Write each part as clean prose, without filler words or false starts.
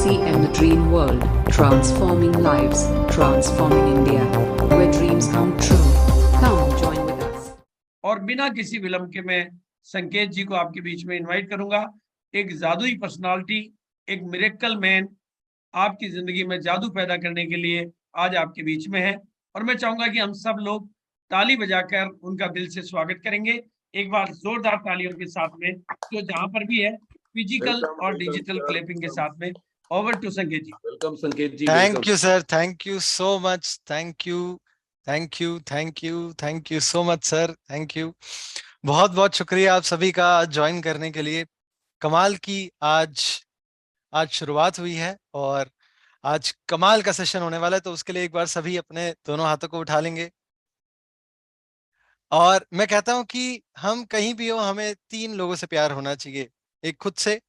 in the dream world, transforming lives, transforming India, where dreams come true. Come join with us. और बिना किसी विलंब के मैं संकेत जी को आपके बीच में इनवाइट करूंगा। एक जादुई पर्सनालिटी, एक मिरेकल मैन, आपकी जिंदगी में जादू पैदा करने के लिए आज आपके बीच में है, और मैं चाहूंगा कि हम सब लोग ताली बजाकर उनका दिल से स्वागत करेंगे। एक बार जोरदार तालियों के साथ में, जो जहां पर भी है, फिजिकल और डिजिटल क्लैपिंग के साथ में। ओवर टू संकेत ji. Welcome Sanket ji. Thank you sir, thank you so much, thank you, thank you, thank you, thank you so much sir, thank you. बहुत बहुत शुक्रिया आप सभी का आज ज्वाइन करने के लिए। कमाल की आज शुरुआत हुई है और आज कमाल का सेशन होने वाला है, तो उसके लिए एक बार सभी अपने दोनों हाथों को उठा लेंगे। और मैं कहता हूं कि हम कहीं भी हो, हमें 3 लोगों से प्यार होना चाहिए। एक खुद से,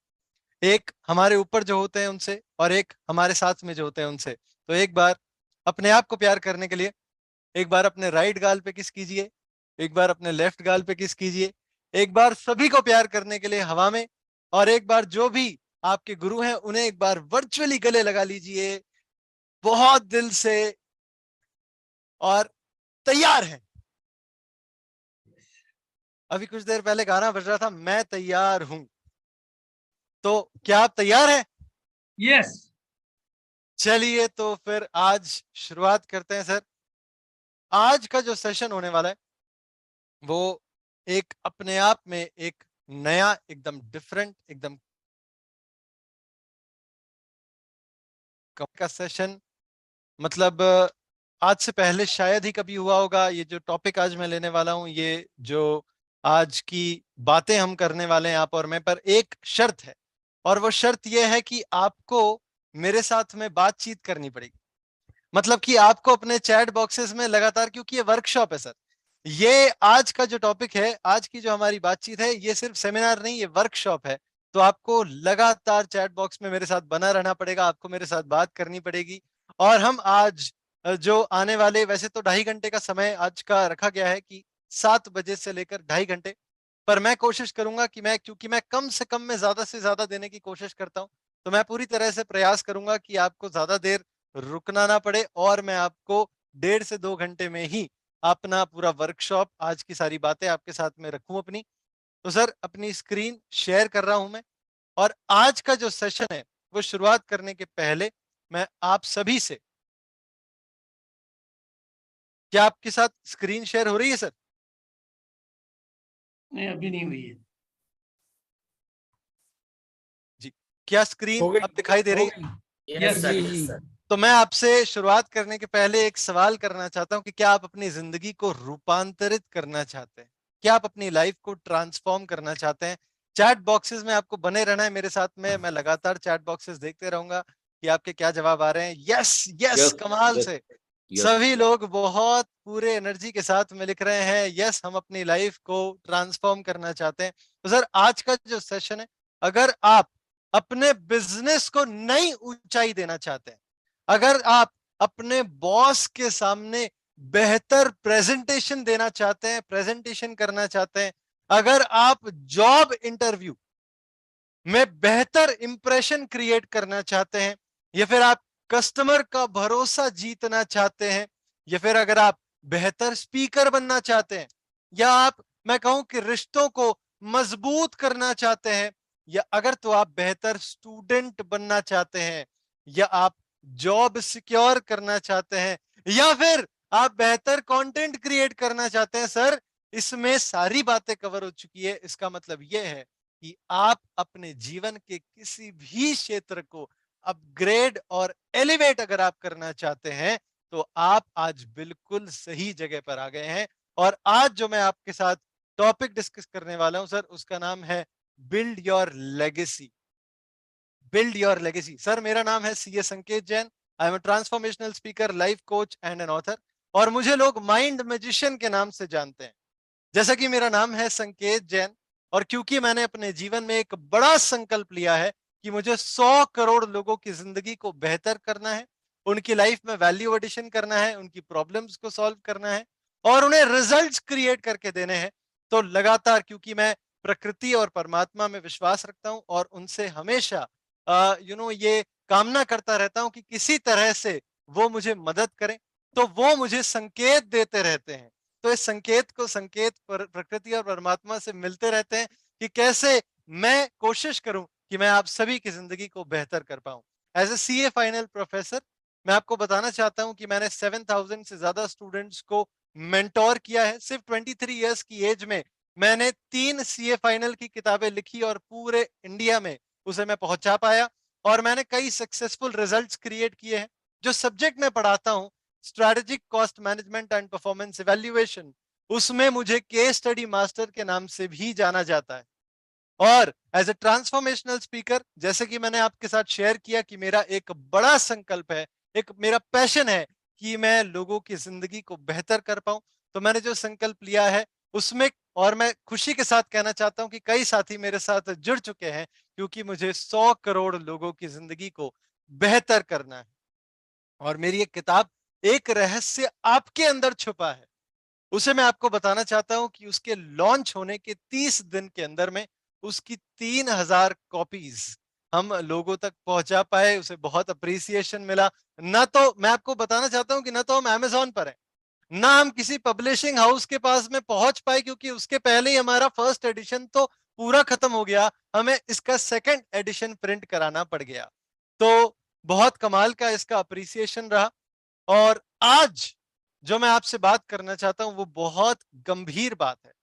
एक हमारे ऊपर जो होते हैं उनसे, और एक हमारे साथ में जो होते हैं उनसे। तो एक बार अपने आप को प्यार करने के लिए एक बार अपने राइट गाल पे किस कीजिए, एक बार अपने लेफ्ट गाल पे किस कीजिए, एक बार सभी को प्यार करने के लिए हवा में, और एक बार जो भी आपके गुरु हैं उन्हें एक बार वर्चुअली गले लगा लीजिए बहुत दिल से। और तैयार हैं? अभी कुछ देर पहले गाना बज रहा था, मैं तैयार हूं, तो क्या आप तैयार हैं? यस। चलिए तो फिर आज शुरुआत करते हैं सर। आज का जो सेशन होने वाला है वो एक अपने आप में एक नया, एकदम डिफरेंट, एकदम का सेशन, मतलब आज से पहले शायद ही कभी हुआ होगा। ये जो टॉपिक आज मैं लेने वाला हूं, ये जो आज की बातें हम करने वाले हैं आप और मैं, पर एक शर्त है, और वो शर्त ये है कि आपको मेरे साथ में बातचीत करनी पड़ेगी। मतलब कि आपको अपने चैट बॉक्सेस में लगातार, क्योंकि ये वर्कशॉप है सर, ये आज का जो टॉपिक है, आज की जो हमारी बातचीत है, ये सिर्फ सेमिनार नहीं, ये वर्कशॉप है। तो आपको लगातार चैट बॉक्स में मेरे साथ बना रहना पड़ेगा, आपको मेरे साथ बात करनी पड़ेगी। और हम आज जो आने वाले, वैसे तो 2.5 घंटे का समय आज का रखा गया है कि 7 बजे से लेकर 2.5 घंटे, पर मैं कोशिश करूंगा कि क्योंकि मैं कम से कम में ज्यादा से ज्यादा देने की कोशिश करता हूं, तो मैं पूरी तरह से प्रयास करूंगा कि आपको ज्यादा देर रुकना ना पड़े, और मैं आपको 1.5 से 2 घंटे में ही अपना पूरा वर्कशॉप, आज की सारी बातें आपके साथ में रखूं अपनी। तो सर अपनी स्क्रीन शेयर कर रहा हूं मैं, और आज का जो सेशन है वो शुरुआत करने के पहले मैं आप सभी से, क्या आपके साथ स्क्रीन शेयर हो रही है सर? नहीं, अभी नहीं हुई है जी, क्या स्क्रीन अब दिखाई दे रही है? यस जी। तो मैं आपसे शुरुआत करने के पहले एक सवाल करना चाहता हूं कि क्या आप अपनी जिंदगी को रूपांतरित करना चाहते हैं? क्या आप अपनी लाइफ को ट्रांसफॉर्म करना चाहते हैं? चैट बॉक्सेस में आपको बने रहना है मेरे साथ में, मैं लगातार चैट बॉक्सेस देखते रहूंगा कि आपके क्या जवाब आ रहे हैं। यस यस, कमाल से सभी लोग बहुत पूरे एनर्जी के साथ में लिख रहे हैं, यस हम अपनी लाइफ को ट्रांसफॉर्म करना चाहते हैं। तो सर आज का जो सेशन है, अगर आप अपने बिजनेस को नई ऊंचाई देना चाहते हैं, अगर आप अपने बॉस के सामने बेहतर प्रेजेंटेशन देना चाहते हैं, प्रेजेंटेशन करना चाहते हैं, अगर आप जॉब इंटरव्यू में बेहतर इंप्रेशन क्रिएट करना चाहते हैं, या फिर आप कस्टमर का भरोसा जीतना चाहते हैं, या फिर अगर आप बेहतर स्पीकर बनना चाहते हैं, या आप, मैं कहूं कि रिश्तों को मजबूत करना चाहते हैं, या अगर तो आप बेहतर स्टूडेंट बनना चाहते हैं, या आप जॉब सिक्योर करना चाहते हैं, या फिर आप बेहतर कंटेंट क्रिएट करना चाहते हैं, सर इसमें सारी बातें कवर हो चुकी है। इसका मतलब यह है कि आप अपने जीवन के किसी भी क्षेत्र को अपग्रेड और एलिवेट अगर आप करना चाहते हैं, तो आप आज बिल्कुल सही जगह पर आ गए हैं। और आज जो मैं आपके साथ टॉपिक डिस्कस करने वाला हूं सर, उसका नाम है build your legacy. Build your legacy. Sir मेरा नाम है सीए संकेत Jain, I am a transformational speaker, life coach and an author, और मुझे लोग माइंड मैजिशियन के नाम से जानते हैं। जैसा कि मेरा नाम है संकेत जैन, और क्योंकि मैंने अपने जीवन में एक बड़ा संकल्प लिया है कि मुझे 100 करोड़ लोगों की जिंदगी को बेहतर करना है, उनकी लाइफ में वैल्यू एडिशन करना है, उनकी प्रॉब्लम्स को सॉल्व करना है, और उन्हें रिजल्ट्स क्रिएट करके देने हैं, तो लगातार, क्योंकि मैं प्रकृति और परमात्मा में विश्वास रखता हूं और उनसे हमेशा ये कामना करता रहता हूं कि किसी तरह से वो मुझे मदद करें, तो वो मुझे संकेत देते रहते हैं। तो इस संकेत प्रकृति और परमात्मा से मिलते रहते हैं कि कैसे मैं कोशिश करूं कि मैं आप सभी की जिंदगी को बेहतर कर पाऊं। As a CA final professor मैं आपको बताना चाहता हूं कि मैंने 7,000 से ज्यादा स्टूडेंट्स को मेंटोर किया है। सिर्फ 23 इयर्स की एज में मैंने 3 सीए फाइनल की किताबें लिखी और पूरे इंडिया में उसे मैं पहुंचा पाया। और मैंने कई सक्सेसफुल रिजल्ट्स क्रिएट किए हैं। जो सब्जेक्ट मैं पढ़ाता हूं, strategic cost management and performance evaluation, उसमें मुझे केस स्टडी मास्टर के नाम से भी जाना जाता है। और एज ए ट्रांसफॉर्मेशनल स्पीकर, जैसे कि मैंने आपके साथ शेयर किया कि मेरा एक बड़ा संकल्प है, एक मेरा पैशन है कि मैं लोगों की जिंदगी को बेहतर कर पाऊं, तो मैंने जो संकल्प लिया है उसमें, और मैं खुशी के साथ कहना चाहता हूं कि कई साथी मेरे साथ जुड़ चुके हैं, क्योंकि मुझे 100 करोड़ लोगों की जिंदगी को बेहतर करना है। और मेरी एक किताब एक रहस्य आपके अंदर छुपा है, उसे मैं आपको बताना चाहता हूं कि उसके लॉन्च होने के 30 दिन के अंदर में उसकी 3,000 कॉपीज हम लोगों तक पहुंचा पाए। उसे बहुत अप्रिसिएशन मिला। ना तो मैं आपको बताना चाहता हूं कि ना तो हम अमेज़न पर हैं, ना हम किसी पब्लिशिंग हाउस के पास में पहुंच पाए, क्योंकि उसके पहले ही हमारा फर्स्ट एडिशन तो पूरा खत्म हो गया, हमें इसका सेकंड एडिशन प्रिंट कराना पड़ गया। तो बहुत कमाल का इसका अप्रिसिएशन रहा। और आज जो मैं आपसे बात करना चाहता हूं वो बहुत गंभीर बात है।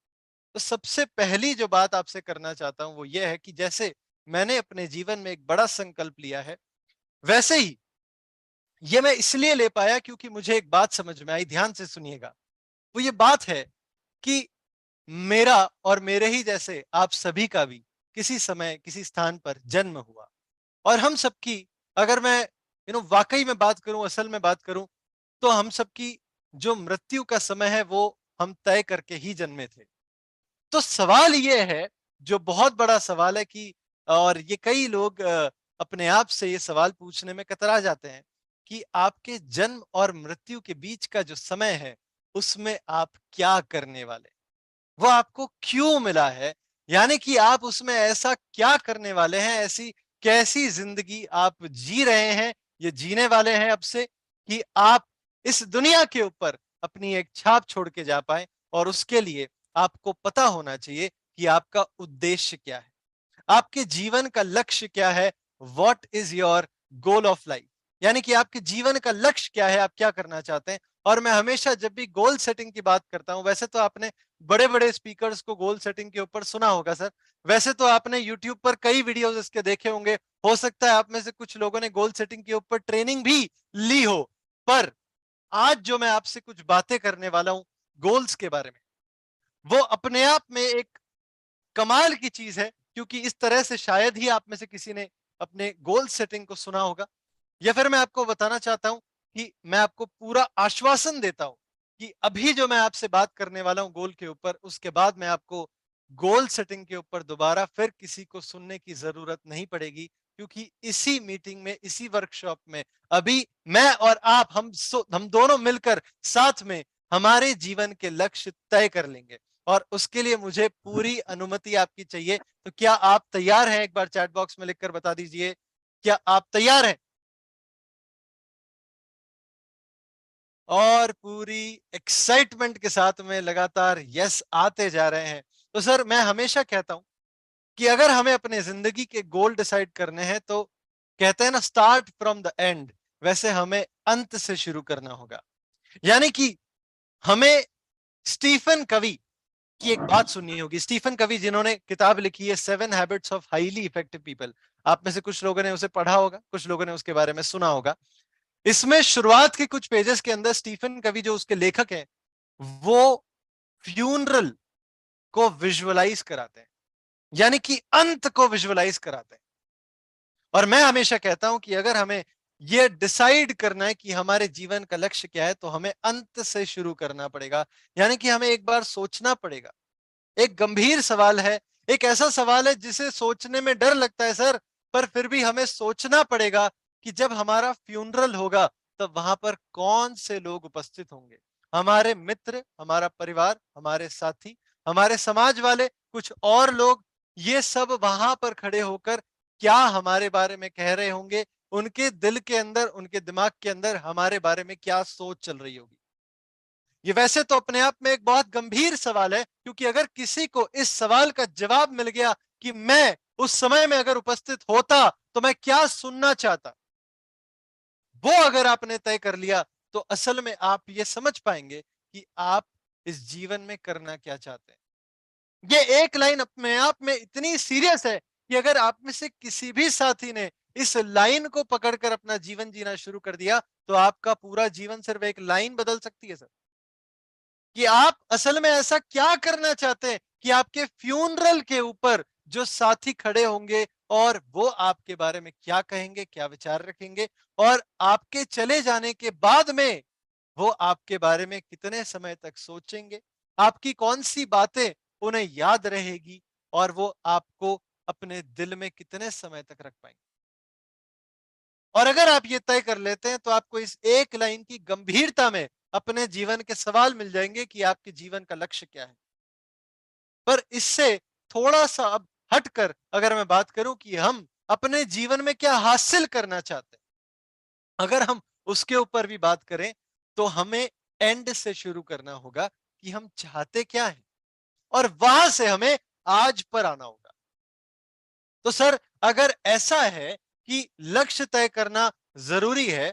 तो सबसे पहली जो बात आपसे करना चाहता हूं वो ये है कि जैसे मैंने अपने जीवन में एक बड़ा संकल्प लिया है, वैसे ही ये मैं इसलिए ले पाया क्योंकि मुझे एक बात समझ में आई। ध्यान से सुनिएगा। वो ये बात है कि मेरा और मेरे ही जैसे आप सभी का भी किसी समय किसी स्थान पर जन्म हुआ। और हम सबकी, अगर मैं वाकई में बात करूं, असल में बात करूं, तो हम सबकी जो मृत्यु का समय है वो हम तय करके ही जन्मे थे। तो सवाल ये है, जो बहुत बड़ा सवाल है कि, और ये कई लोग अपने आप से ये सवाल पूछने में कतरा जाते हैं कि आपके जन्म और मृत्यु के बीच का जो समय है उसमें आप क्या करने वाले, वो आपको क्यों मिला है, यानी कि आप उसमें ऐसा क्या करने वाले हैं, ऐसी कैसी जिंदगी आप जी रहे हैं, ये जीने वाले हैं अब से, कि आप इस दुनिया के ऊपर अपनी एक छाप छोड़ के जा पाए। और उसके लिए आपको पता होना चाहिए कि आपका उद्देश्य क्या है, आपके जीवन का लक्ष्य क्या है। What is your goal of life, यानी कि आपके जीवन का लक्ष्य क्या है, आप क्या करना चाहते हैं। और मैं हमेशा जब भी गोल सेटिंग की बात करता हूं, वैसे तो आपने बड़े बड़े स्पीकर्स को गोल सेटिंग के ऊपर सुना होगा सर, वैसे तो आपने यूट्यूब पर कई वीडियोस इसके देखे होंगे, हो सकता है आप में से कुछ लोगों ने गोल सेटिंग के ऊपर ट्रेनिंग भी ली हो। पर आज जो मैं आपसे कुछ बातें करने वाला हूं गोल्स के बारे में, वो अपने आप में एक कमाल की चीज है, क्योंकि इस तरह से शायद ही आप में से किसी ने अपने गोल सेटिंग को सुना होगा। या फिर मैं आपको बताना चाहता हूं कि मैं आपको पूरा आश्वासन देता हूं कि अभी जो मैं आपसे बात करने वाला हूं गोल के ऊपर, उसके बाद मैं आपको गोल सेटिंग के ऊपर दोबारा फिर किसी को सुनने की जरूरत नहीं पड़ेगी, क्योंकि इसी मीटिंग में, इसी वर्कशॉप में अभी मैं और आप, हम दोनों मिलकर साथ में हमारे जीवन के लक्ष्य तय कर लेंगे। और उसके लिए मुझे पूरी अनुमति आपकी चाहिए। तो क्या आप तैयार हैं? एक बार चैट बॉक्स में लिखकर बता दीजिए, क्या आप तैयार हैं? और पूरी एक्साइटमेंट के साथ में लगातार यस आते जा रहे हैं। तो सर, मैं हमेशा कहता हूं कि अगर हमें अपने जिंदगी के गोल डिसाइड करने हैं, तो कहते हैं ना, स्टार्ट फ्रॉम द एंड, वैसे हमें अंत से शुरू करना होगा। यानी कि हमें स्टीफन कवी की एक बात सुननी होगी। स्टीफन कवी, जिन्होंने किताब लिखी है 7 habits of highly effective people, आप में से कुछ लोगों ने उसे पढ़ा होगा, कुछ लोगों ने उसके बारे में सुना होगा। इसमें शुरुआत के कुछ पेजेस के अंदर स्टीफन कवी, जो उसके लेखक हैं, वो फ्यूनरल को विजुअलाइज कराते हैं, यानी कि अंत को विजुअलाइज कराते हैं। और मैं हमेशा कहता हूं कि अगर हमें यह डिसाइड करना है कि हमारे जीवन का लक्ष्य क्या है, तो हमें अंत से शुरू करना पड़ेगा। यानी कि हमें एक बार सोचना पड़ेगा। एक गंभीर सवाल है, एक ऐसा सवाल है जिसे सोचने में डर लगता है सर, पर फिर भी हमें सोचना पड़ेगा कि जब हमारा फ्यूनरल होगा तब वहां पर कौन से लोग उपस्थित होंगे। हमारे मित्र, हमारा परिवार, हमारे साथी, हमारे समाज वाले, कुछ और लोग, ये सब वहां पर खड़े होकर क्या हमारे बारे में कह रहे होंगे, उनके दिल के अंदर, उनके दिमाग के अंदर हमारे बारे में क्या सोच चल रही होगी। ये वैसे तो अपने आप में एक बहुत गंभीर सवाल है, क्योंकि अगर किसी को इस सवाल का जवाब मिल गया कि मैं उस समय में अगर उपस्थित होता तो मैं क्या सुनना चाहता, वो अगर आपने तय कर लिया तो असल में आप ये समझ पाएंगे कि आप इस जीवन में करना क्या चाहते हैं। ये एक लाइन अपने आप में इतनी सीरियस है कि अगर आप में से किसी भी साथी ने इस लाइन को पकड़कर अपना जीवन जीना शुरू कर दिया तो आपका पूरा जीवन सिर्फ एक लाइन बदल सकती है सर, कि आप असल में ऐसा क्या करना चाहते हैं कि आपके फ्यूनरल के ऊपर जो साथी खड़े होंगे और वो आपके बारे में क्या कहेंगे, क्या विचार रखेंगे, और आपके चले जाने के बाद में वो आपके बारे में कितने समय तक सोचेंगे, आपकी कौन सी बातें उन्हें याद रहेगी, और वो आपको अपने दिल में कितने समय तक रख पाएंगे। और अगर आप ये तय कर लेते हैं तो आपको इस एक लाइन की गंभीरता में अपने जीवन के सवाल मिल जाएंगे कि आपके जीवन का लक्ष्य क्या है। पर इससे थोड़ा सा अब हटकर अगर मैं बात करूं कि हम अपने जीवन में क्या हासिल करना चाहते हैं, अगर हम उसके ऊपर भी बात करें तो हमें एंड से शुरू करना होगा कि हम चाहते क्या है, और वहां से हमें आज पर आना होगा। तो सर अगर ऐसा है कि लक्ष्य तय करना जरूरी है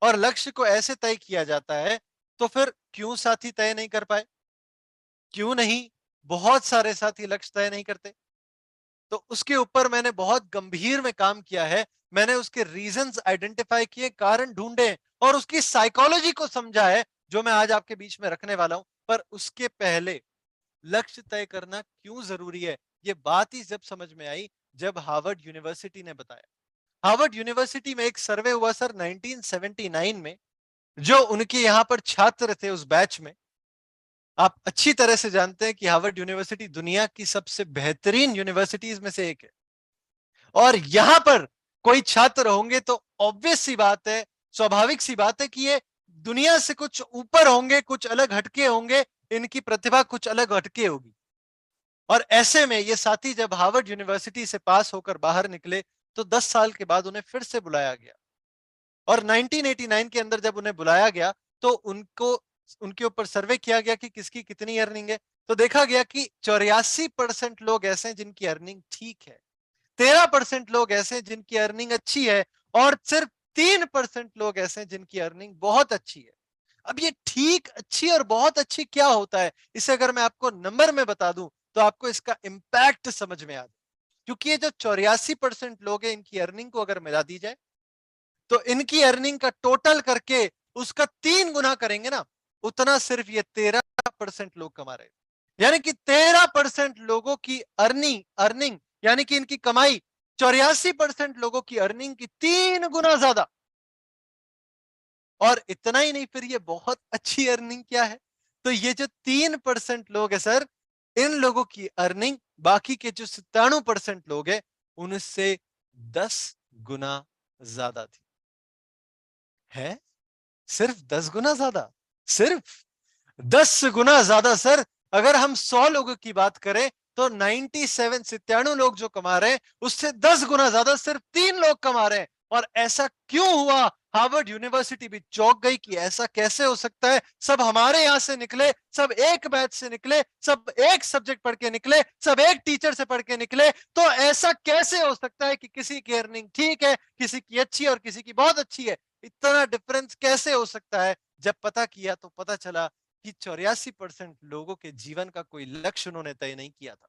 और लक्ष्य को ऐसे तय किया जाता है, तो फिर क्यों साथी तय नहीं कर पाए, क्यों नहीं बहुत सारे साथी लक्ष्य तय नहीं करते। तो उसके ऊपर मैंने बहुत गंभीर में काम किया है, मैंने उसके रीजंस आइडेंटिफाई किए, कारण ढूंढे और उसकी साइकोलॉजी को समझा है, जो मैं आज आपके बीच में रखने वाला हूं। पर उसके पहले लक्ष्य तय करना क्यों जरूरी है, ये बात ही जब समझ में आई जब हार्वर्ड यूनिवर्सिटी ने बताया। हार्वर्ड यूनिवर्सिटी में एक सर्वे हुआ सर 1979 में, जो उनके यहां पर छात्र थे उस बैच में। आप अच्छी तरह से जानते हैं कि हार्वर्ड यूनिवर्सिटी दुनिया की सबसे बेहतरीन यूनिवर्सिटीज में से एक है, और यहां पर कोई छात्र होंगे तो ऑब्वियस सी बात है, स्वाभाविक सी बात है कि ये दुनिया से कुछ ऊपर होंगे, कुछ अलग हटके होंगे, इनकी प्रतिभा कुछ अलग हटके होगी। और ऐसे में ये साथी जब हार्वर्ड यूनिवर्सिटी से पास होकर बाहर निकले तो 10 साल के बाद उन्हें फिर से बुलाया गया, और 1989 के अंदर जब उन्हें बुलाया गया तो उनको उनके ऊपर सर्वे किया गया कि किसकी कितनी अर्निंग है। तो देखा गया कि 84% लोग ऐसे हैं जिनकी अर्निंग ठीक है, 13% लोग ऐसे हैं जिनकी अर्निंग अच्छी है, और सिर्फ 3% लोग ऐसे हैं जिनकी अर्निंग बहुत अच्छी है। अब ये ठीक, अच्छी और बहुत अच्छी क्या होता है, इसे अगर मैं आपको नंबर में बता दूं तो आपको इसका इंपैक्ट समझ में आ जाए। क्योंकि ये जो 84% लोग हैं, इनकी अर्निंग को अगर मिला दी जाए तो इनकी अर्निंग का टोटल करके उसका 3 गुना करेंगे ना, उतना सिर्फ ये 13% लोग कमा रहे हैं। यानी कि 13% लोगों की अर्निंग अर्निंग यानी कि इनकी कमाई 84% लोगों की अर्निंग की 3 गुना ज्यादा। और इतना ही नहीं, फिर ये बहुत अच्छी अर्निंग क्या है, तो ये जो 3% लोग है सर, इन लोगों की अर्निंग बाकी के जो 97% लोग हैं उनसे 10 गुना ज्यादा थी। है सिर्फ 10 गुना ज्यादा, सिर्फ 10 गुना ज्यादा सर। अगर हम 100 लोगों की बात करें तो 97 लोग जो कमा रहे हैं उससे 10 गुना ज्यादा सिर्फ 3 लोग कमा रहे हैं। और ऐसा क्यों हुआ, हार्वर्ड यूनिवर्सिटी भी चौंक गई कि ऐसा कैसे हो सकता है, सब हमारे यहां से निकले, सब एक बैच से निकले, सब एक सब्जेक्ट पढ़ के निकले, सब एक टीचर से पढ़ के निकले, तो ऐसा कैसे हो सकता है कि किसी की अर्निंग ठीक है, किसी की अच्छी और किसी की बहुत अच्छी है। इतना डिफरेंस कैसे हो सकता है। जब पता किया तो पता चला कि 84% लोगों के जीवन का कोई लक्ष्य उन्होंने तय नहीं किया था,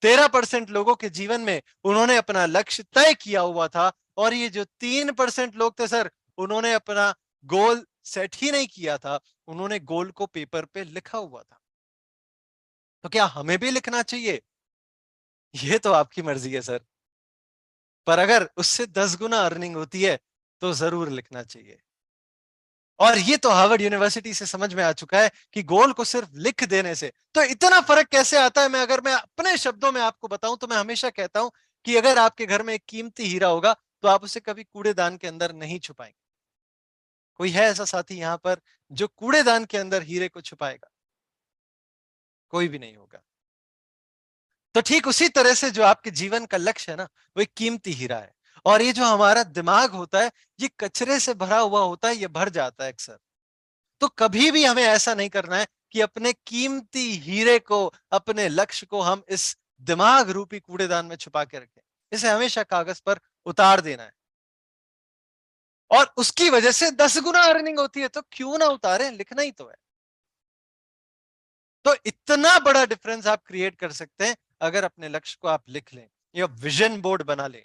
13% लोगों के जीवन में उन्होंने अपना लक्ष्य तय किया हुआ था, और ये जो 3% लोग थे सर, उन्होंने अपना गोल सेट ही नहीं किया था, उन्होंने गोल को पेपर पे लिखा हुआ था। तो क्या हमें भी लिखना चाहिए, ये तो आपकी मर्जी है सर, पर अगर उससे 10 गुना अर्निंग होती है तो जरूर लिखना चाहिए। और ये तो हार्वर्ड यूनिवर्सिटी से समझ में आ चुका है कि गोल को सिर्फ लिख देने से तो इतना फर्क कैसे आता है। मैं अपने शब्दों में आपको बताऊं तो मैं हमेशा कहता हूं कि अगर आपके घर में एक कीमती हीरा होगा तो आप उसे कभी कूड़ेदान के अंदर नहीं छुपाएंगे। कोई है ऐसा साथी यहां पर जो कूड़ेदान के अंदर हीरे को छुपाएगा? कोई भी नहीं होगा। तो ठीक उसी तरह से जो आपके जीवन का लक्ष्य है ना, वो एक कीमती हीरा है, और ये जो हमारा दिमाग होता है ये कचरे से भरा हुआ होता है, ये भर जाता है अक्सर। तो कभी भी हमें ऐसा नहीं करना है कि अपने कीमती हीरे को, अपने लक्ष्य को हम इस दिमाग रूपी कूड़ेदान में छुपा के रखें। इसे हमेशा कागज पर उतार देना है, और उसकी वजह से 10 गुना अर्निंग होती है, तो क्यों ना उतारें, लिखना ही तो है। तो इतना बड़ा डिफरेंस आप क्रिएट कर सकते हैं अगर अपने लक्ष्य को आप लिख लें या विजन बोर्ड बना लें।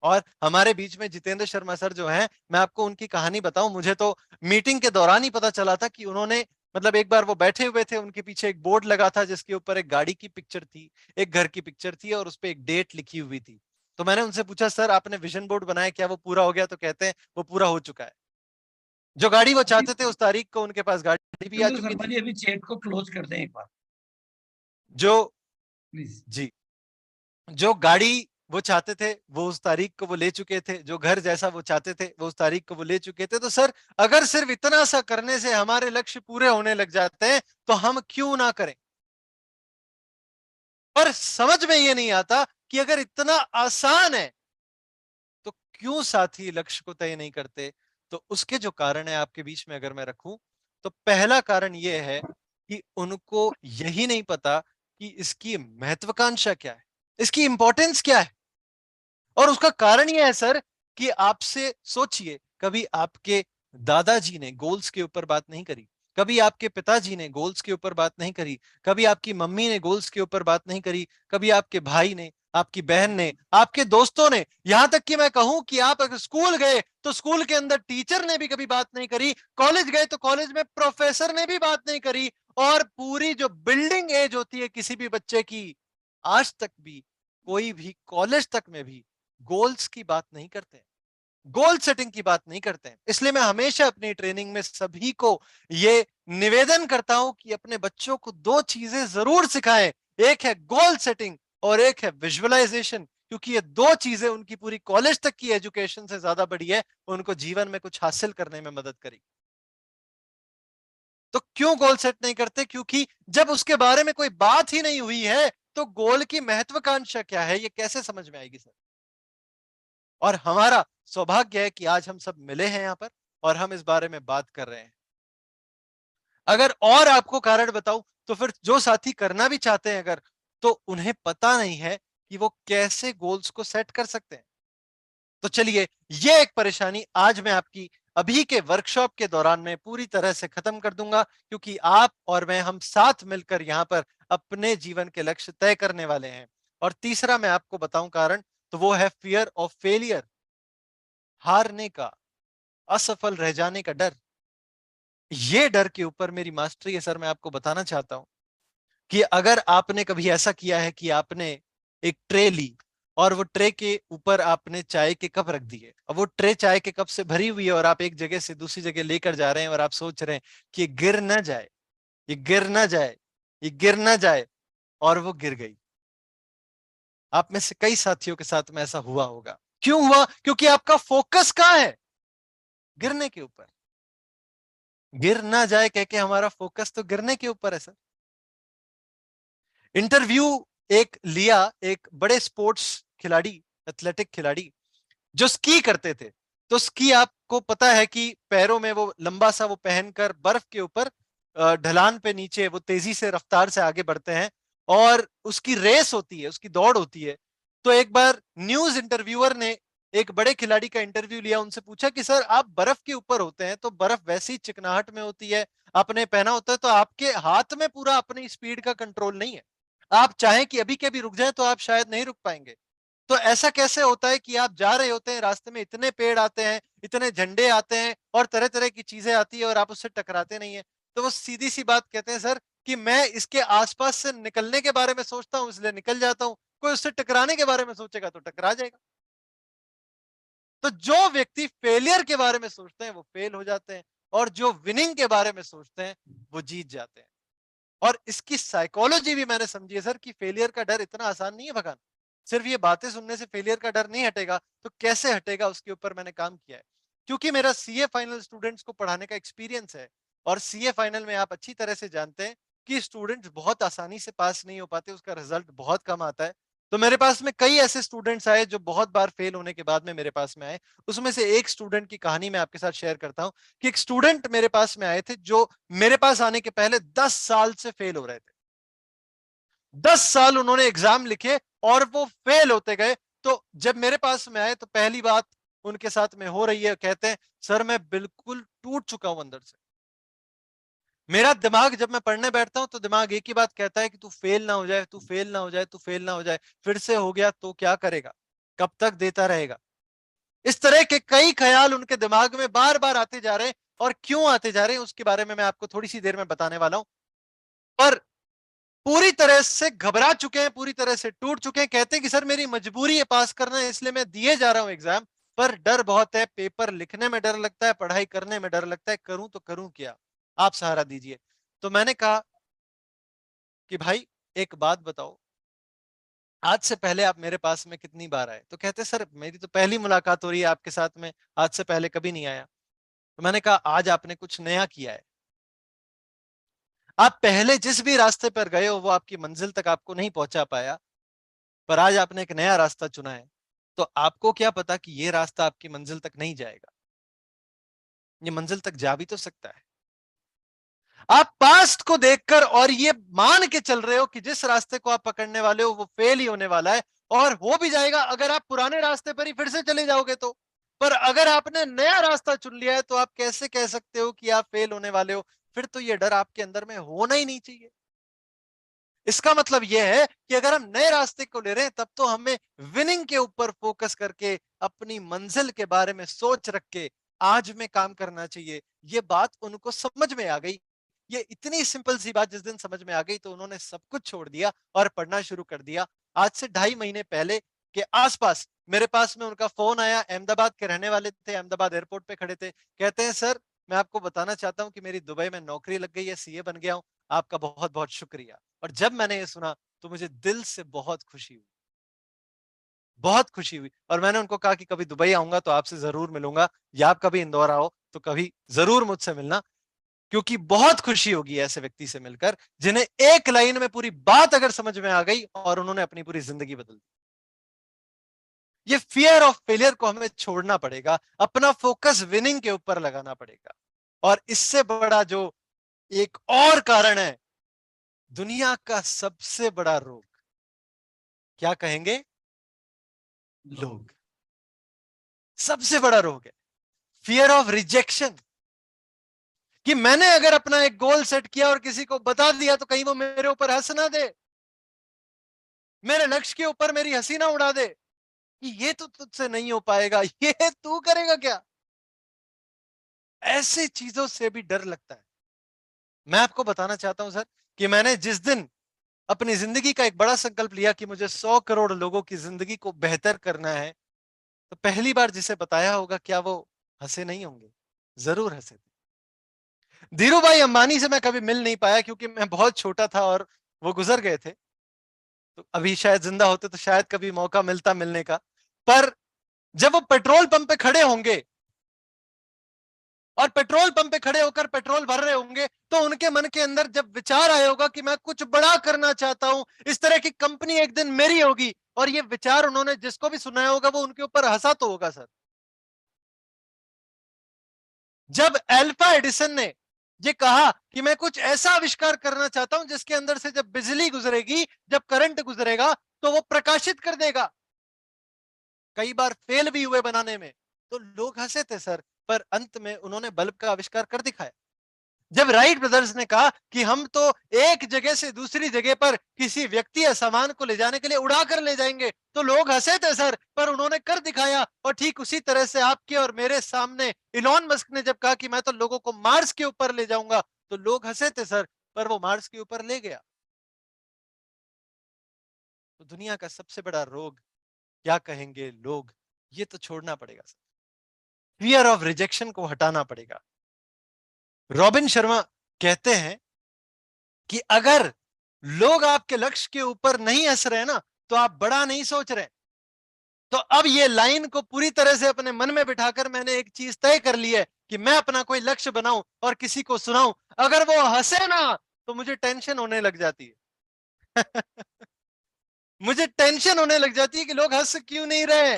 और हमारे बीच में जितेंद्र शर्मा सर जो हैं, मैं आपको उनकी कहानी बताऊं, मुझे तो मीटिंग के दौरान ही पता चला था कि उन्होंने, मतलब एक बार वो बैठे हुए थे, उनके पीछे एक बोर्ड लगा था जिसके ऊपर एक गाड़ी की पिक्चर थी, एक घर की पिक्चर थी, और उस पर एक डेट लिखी हुई थी। तो मैंने उनसे पूछा, सर आपने विजन बोर्ड बनाया, क्या वो पूरा हो गया? तो कहते हैं वो पूरा हो चुका है। जो गाड़ी वो अभी चाहते थे उस तारीख को उनके पास गाड़ी भी आ जितेंद्र चुकी शर्मा थी। जी, अभी चैट को क्लोज कर दें एक बार जो प्लीज। जी, जो गाड़ी वो चाहते थे वो उस तारीख को वो ले चुके थे, जो घर जैसा वो चाहते थे वो उस तारीख को वो ले चुके थे। तो सर अगर सिर्फ इतना सा करने से हमारे लक्ष्य पूरे होने लग जाते हैं तो हम क्यों ना करें? पर समझ में ये नहीं आता कि अगर इतना आसान है तो क्यों साथी लक्ष्य को तय नहीं करते। तो उसके जो कारण है आपके बीच में अगर मैं रखूं, तो पहला कारण यह है कि उनको यही नहीं पता कि इसकी महत्वाकांक्षा क्या है, इसकी इंपॉर्टेंस क्या है। और उसका कारण यह है सर कि आपसे सोचिए, कभी आपके दादाजी ने गोल्स के ऊपर बात नहीं करी, कभी आपके पिताजी ने गोल्स के ऊपर बात नहीं करी, कभी आपकी मम्मी ने गोल्स के ऊपर बात नहीं करी, कभी आपके भाई ने, आपकी बहन ने, आपके दोस्तों ने, यहां तक कि मैं कहूं कि आप अगर स्कूल गए तो स्कूल के अंदर टीचर ने भी कभी बात नहीं करी, कॉलेज गए तो कॉलेज में प्रोफेसर ने भी बात नहीं करी। और पूरी जो बिल्डिंग एज होती है किसी भी बच्चे की, आज तक भी कोई भी कॉलेज तक में भी गोल्स की बात नहीं करते, गोल सेटिंग की बात नहीं करते हैं। इसलिए मैं हमेशा अपनी ट्रेनिंग में सभी को ये निवेदन करता हूं कि अपने बच्चों को दो चीजें जरूर सिखाएं, एक है गोल सेटिंग और एक है विजुअलाइजेशन, क्योंकि ये दो चीजें उनकी पूरी कॉलेज तक की एजुकेशन से ज्यादा बड़ी है, उनको जीवन में कुछ हासिल करने में मदद करेगी। तो क्यों गोल सेट नहीं करते? क्योंकि जब उसके बारे में कोई बात ही नहीं हुई है तो गोल की महत्वाकांक्षा क्या है ये कैसे समझ में आएगी सर। और हमारा सौभाग्य है कि आज हम सब मिले हैं यहां पर और हम इस बारे में बात कर रहे हैं। अगर और आपको कारण बताऊं तो फिर जो साथी करना भी चाहते हैं अगर, तो उन्हें पता नहीं है कि वो कैसे गोल्स को सेट कर सकते हैं। तो चलिए, ये एक परेशानी आज मैं आपकी अभी के वर्कशॉप के दौरान में पूरी तरह से खत्म कर दूंगा, क्योंकि आप और मैं हम साथ मिलकर यहां पर अपने जीवन के लक्ष्य तय करने वाले हैं। और तीसरा मैं आपको बताऊं कारण, तो वो है फियर ऑफ फेलियर, हारने का, असफल रह जाने का डर। ये डर के ऊपर मेरी मास्टरी है सर। मैं आपको बताना चाहता हूं कि अगर आपने कभी ऐसा किया है कि आपने एक ट्रे ली और वो ट्रे के ऊपर आपने चाय के कप रख दिए, और वो ट्रे चाय के कप से भरी हुई है और आप एक जगह से दूसरी जगह लेकर जा रहे हैं और आप सोच रहे हैं कि ये गिर ना जाए, ये गिर ना जाए, ये गिर ना जाए, और वो गिर गई। आप में से कई साथियों के साथ में ऐसा हुआ होगा। क्यों हुआ? क्योंकि आपका फोकस कहां है? गिरने के ऊपर। गिर ना जाए कह के हमारा फोकस तो गिरने के ऊपर है सर। इंटरव्यू एक लिया, एक बड़े स्पोर्ट्स खिलाड़ी, एथलेटिक खिलाड़ी जो स्की करते थे। तो स्की आपको पता है कि पैरों में वो लंबा सा वो पहनकर बर्फ के ऊपर ढलान पे नीचे वो तेजी से रफ्तार से आगे बढ़ते हैं, और उसकी रेस होती है, उसकी दौड़ होती है। तो एक बार न्यूज इंटरव्यूअर ने एक बड़े खिलाड़ी का इंटरव्यू लिया, उनसे पूछा कि सर आप बर्फ के ऊपर होते हैं तो बर्फ वैसी चिकनाहट में होती है, आपने पहना होता है, तो आपके हाथ में पूरा अपनी स्पीड का कंट्रोल नहीं है, आप चाहें कि अभी के अभी रुक जाएं तो आप शायद नहीं रुक पाएंगे। तो ऐसा कैसे होता है कि आप जा रहे होते हैं, रास्ते में इतने पेड़ आते हैं, इतने झंडे आते हैं और तरह तरह की चीजें आती है और आप उससे टकराते नहीं है? तो वो सीधी सी बात कहते हैं सर कि मैं इसके आसपास से निकलने के बारे में सोचता हूं इसलिए निकल जाता हूं, कोई उससे टकराने के बारे में सोचेगा तो टकरा जाएगा। तो जो व्यक्ति फेलियर के बारे में सोचते हैं वो फेल हो जाते हैं, और जो विनिंग के बारे में सोचते हैं वो जीत जाते हैं। और इसकी साइकोलॉजी भी मैंने समझी है सर कि फेलियर का डर इतना आसान नहीं है भगाना। सिर्फ ये बातें सुनने से फेलियर का डर नहीं हटेगा, तो कैसे हटेगा उसके ऊपर मैंने काम किया है। क्योंकि मेरा सीए फाइनल स्टूडेंट्स को पढ़ाने का एक्सपीरियंस है, और सीए फाइनल में आप अच्छी तरह से जानते हैं कि स्टूडेंट्स बहुत आसानी से पास नहीं हो पाते, उसका रिजल्ट बहुत कम आता है। तो मेरे पास में कई ऐसे स्टूडेंट्स आए जो बहुत बार फेल होने के बाद में मेरे पास में आए। उसमें से एक स्टूडेंट की कहानी मैं आपके साथ शेयर करता हूं कि एक स्टूडेंट मेरे पास में आए थे जो मेरे पास आने के पहले 10 साल से फेल हो रहे थे। 10 साल उन्होंने एग्जाम लिखे और वो फेल होते गए। तो जब मेरे पास में आए तो पहली बात उनके साथ में हो रही है, कहते हैं सर मैं बिल्कुल टूट चुका हूं अंदर से। मेरा दिमाग जब मैं पढ़ने बैठता हूं तो दिमाग एक ही बात कहता है कि तू फेल ना हो जाए, तू फेल ना हो जाए, तू फेल ना हो जाए। फिर से हो गया तो क्या करेगा, कब तक देता रहेगा। इस तरह के कई ख्याल उनके दिमाग में बार बार आते जा रहे हैं। और क्यों आते जा रहे हैं उसके बारे में मैं आपको थोड़ी सी देर में बताने वाला हूं। पर पूरी तरह से घबरा चुके हैं, पूरी तरह से टूट चुके हैं। कहते हैं कि सर मेरी मजबूरी है पास करना है, इसलिए मैं दिए जा रहा हूं एग्जाम, पर डर बहुत है, पेपर लिखने में डर लगता है, पढ़ाई करने में डर लगता है, करूं तो करूं क्या, आप सहारा दीजिए। तो मैंने कहा कि भाई एक बात बताओ, आज से पहले आप मेरे पास में कितनी बार आए। तो कहते सर मेरी तो पहली मुलाकात हो रही है आपके साथ में, आज से पहले कभी नहीं आया। तो मैंने कहा आज आपने कुछ नया किया है। आप पहले जिस भी रास्ते पर गए हो वो आपकी मंजिल तक आपको नहीं पहुंचा पाया, पर आज आपने एक नया रास्ता चुना है। तो आपको क्या पता कि ये रास्ता आपकी मंजिल तक नहीं जाएगा, ये मंजिल तक जा भी तो सकता है। आप पास्ट को देखकर और ये मान के चल रहे हो कि जिस रास्ते को आप पकड़ने वाले हो वो फेल ही होने वाला है, और हो भी जाएगा अगर आप पुराने रास्ते पर ही फिर से चले जाओगे तो। पर अगर आपने नया रास्ता चुन लिया है तो आप कैसे कह सकते हो कि आप फेल होने वाले हो। फिर तो ये डर आपके अंदर में होना ही नहीं चाहिए। इसका मतलब यह है कि अगर हम नए रास्ते को ले रहे हैं तब तो हमें विनिंग के ऊपर फोकस करके अपनी मंजिल के बारे में सोच रख के आज में काम करना चाहिए। ये बात उनको समझ में आ गई। ये इतनी सिंपल सी बात जिस दिन समझ में आ गई तो उन्होंने सब कुछ छोड़ दिया और पढ़ना शुरू कर दिया। आज से 2.5 महीने पहले के आसपास मेरे पास में उनका फोन आया। अहमदाबाद के रहने वाले थे, अहमदाबाद एयरपोर्ट पे खड़े थे। कहते हैं सर मैं आपको बताना चाहता हूं कि मेरी दुबई में नौकरी लग गई है, सीए बन गया हूं, आपका बहुत बहुत शुक्रिया। और जब मैंने ये सुना तो मुझे दिल से बहुत खुशी हुई, बहुत खुशी हुई। और मैंने उनको कहा कि कभी दुबई आऊंगा तो आपसे जरूर मिलूंगा, या आप कभी इंदौर आओ तो कभी जरूर मुझसे मिलना, क्योंकि बहुत खुशी होगी ऐसे व्यक्ति से मिलकर जिन्हें एक लाइन में पूरी बात अगर समझ में आ गई और उन्होंने अपनी पूरी जिंदगी बदल दी। ये फियर ऑफ फेलियर को हमें छोड़ना पड़ेगा, अपना फोकस विनिंग के ऊपर लगाना पड़ेगा। और इससे बड़ा जो एक और कारण है, दुनिया का सबसे बड़ा रोग, क्या कहेंगे, लोग। सबसे बड़ा रोग है फियर ऑफ रिजेक्शन। कि मैंने अगर अपना एक गोल सेट किया और किसी को बता दिया तो कहीं वो मेरे ऊपर हंस ना दे, मेरे लक्ष्य के ऊपर मेरी हंसी ना उड़ा दे कि ये तो तुझसे नहीं हो पाएगा, ये तू करेगा क्या। ऐसी चीजों से भी डर लगता है। मैं आपको बताना चाहता हूं सर कि मैंने जिस दिन अपनी जिंदगी का एक बड़ा संकल्प लिया कि मुझे 100 करोड़ लोगों की जिंदगी को बेहतर करना है, तो पहली बार जिसे बताया होगा क्या वो हंसे नहीं होंगे, जरूर हंसे थे। धीरू भाई अंबानी से मैं कभी मिल नहीं पाया क्योंकि मैं बहुत छोटा था और वो गुजर गए थे। तो अभी शायद जिंदा होते तो शायद कभी मौका मिलता मिलने का। पर जब वो पेट्रोल पंप पे खड़े होंगे और पेट्रोल पंप पे खड़े होकर पेट्रोल भर रहे होंगे तो उनके मन के अंदर जब विचार आया होगा कि मैं कुछ बड़ा करना चाहता हूं, इस तरह की कंपनी एक दिन मेरी होगी, और ये विचार उन्होंने जिसको भी सुनाया होगा वो उनके ऊपर हंसा तो होगा सर। जब अल्फा एडिसन ने ये कहा कि मैं कुछ ऐसा आविष्कार करना चाहता हूं जिसके अंदर से जब बिजली गुजरेगी, जब करंट गुजरेगा तो वो प्रकाशित कर देगा, कई बार फेल भी हुए बनाने में, तो लोग हंसे थे सर। पर अंत में उन्होंने बल्ब का आविष्कार कर दिखाया। जब राइट ब्रदर्स ने कहा कि हम तो एक जगह से दूसरी जगह पर किसी व्यक्ति या सामान को ले जाने के लिए उड़ा कर ले जाएंगे, तो लोग हंसे थे सर, पर उन्होंने कर दिखाया। और ठीक उसी तरह से आपके और मेरे सामने इलॉन मस्क ने जब कहा कि मैं तो लोगों को मार्स के ऊपर ले जाऊंगा, तो लोग हंसे थे सर, पर वो मार्स के ऊपर ले गया। तो दुनिया का सबसे बड़ा रोग, क्या कहेंगे लोग, ये तो छोड़ना पड़ेगा सर। फियर ऑफ रिजेक्शन को हटाना पड़ेगा। रॉबिन शर्मा कहते हैं कि अगर लोग आपके लक्ष्य के ऊपर नहीं हंस रहे ना तो आप बड़ा नहीं सोच रहे। तो अब ये लाइन को पूरी तरह से अपने मन में बिठाकर मैंने एक चीज तय कर ली है कि मैं अपना कोई लक्ष्य बनाऊं और किसी को सुनाऊं, अगर वो हंसे ना तो मुझे टेंशन होने लग जाती है। मुझे टेंशन होने लग जाती है कि लोग हंस क्यों नहीं रहे।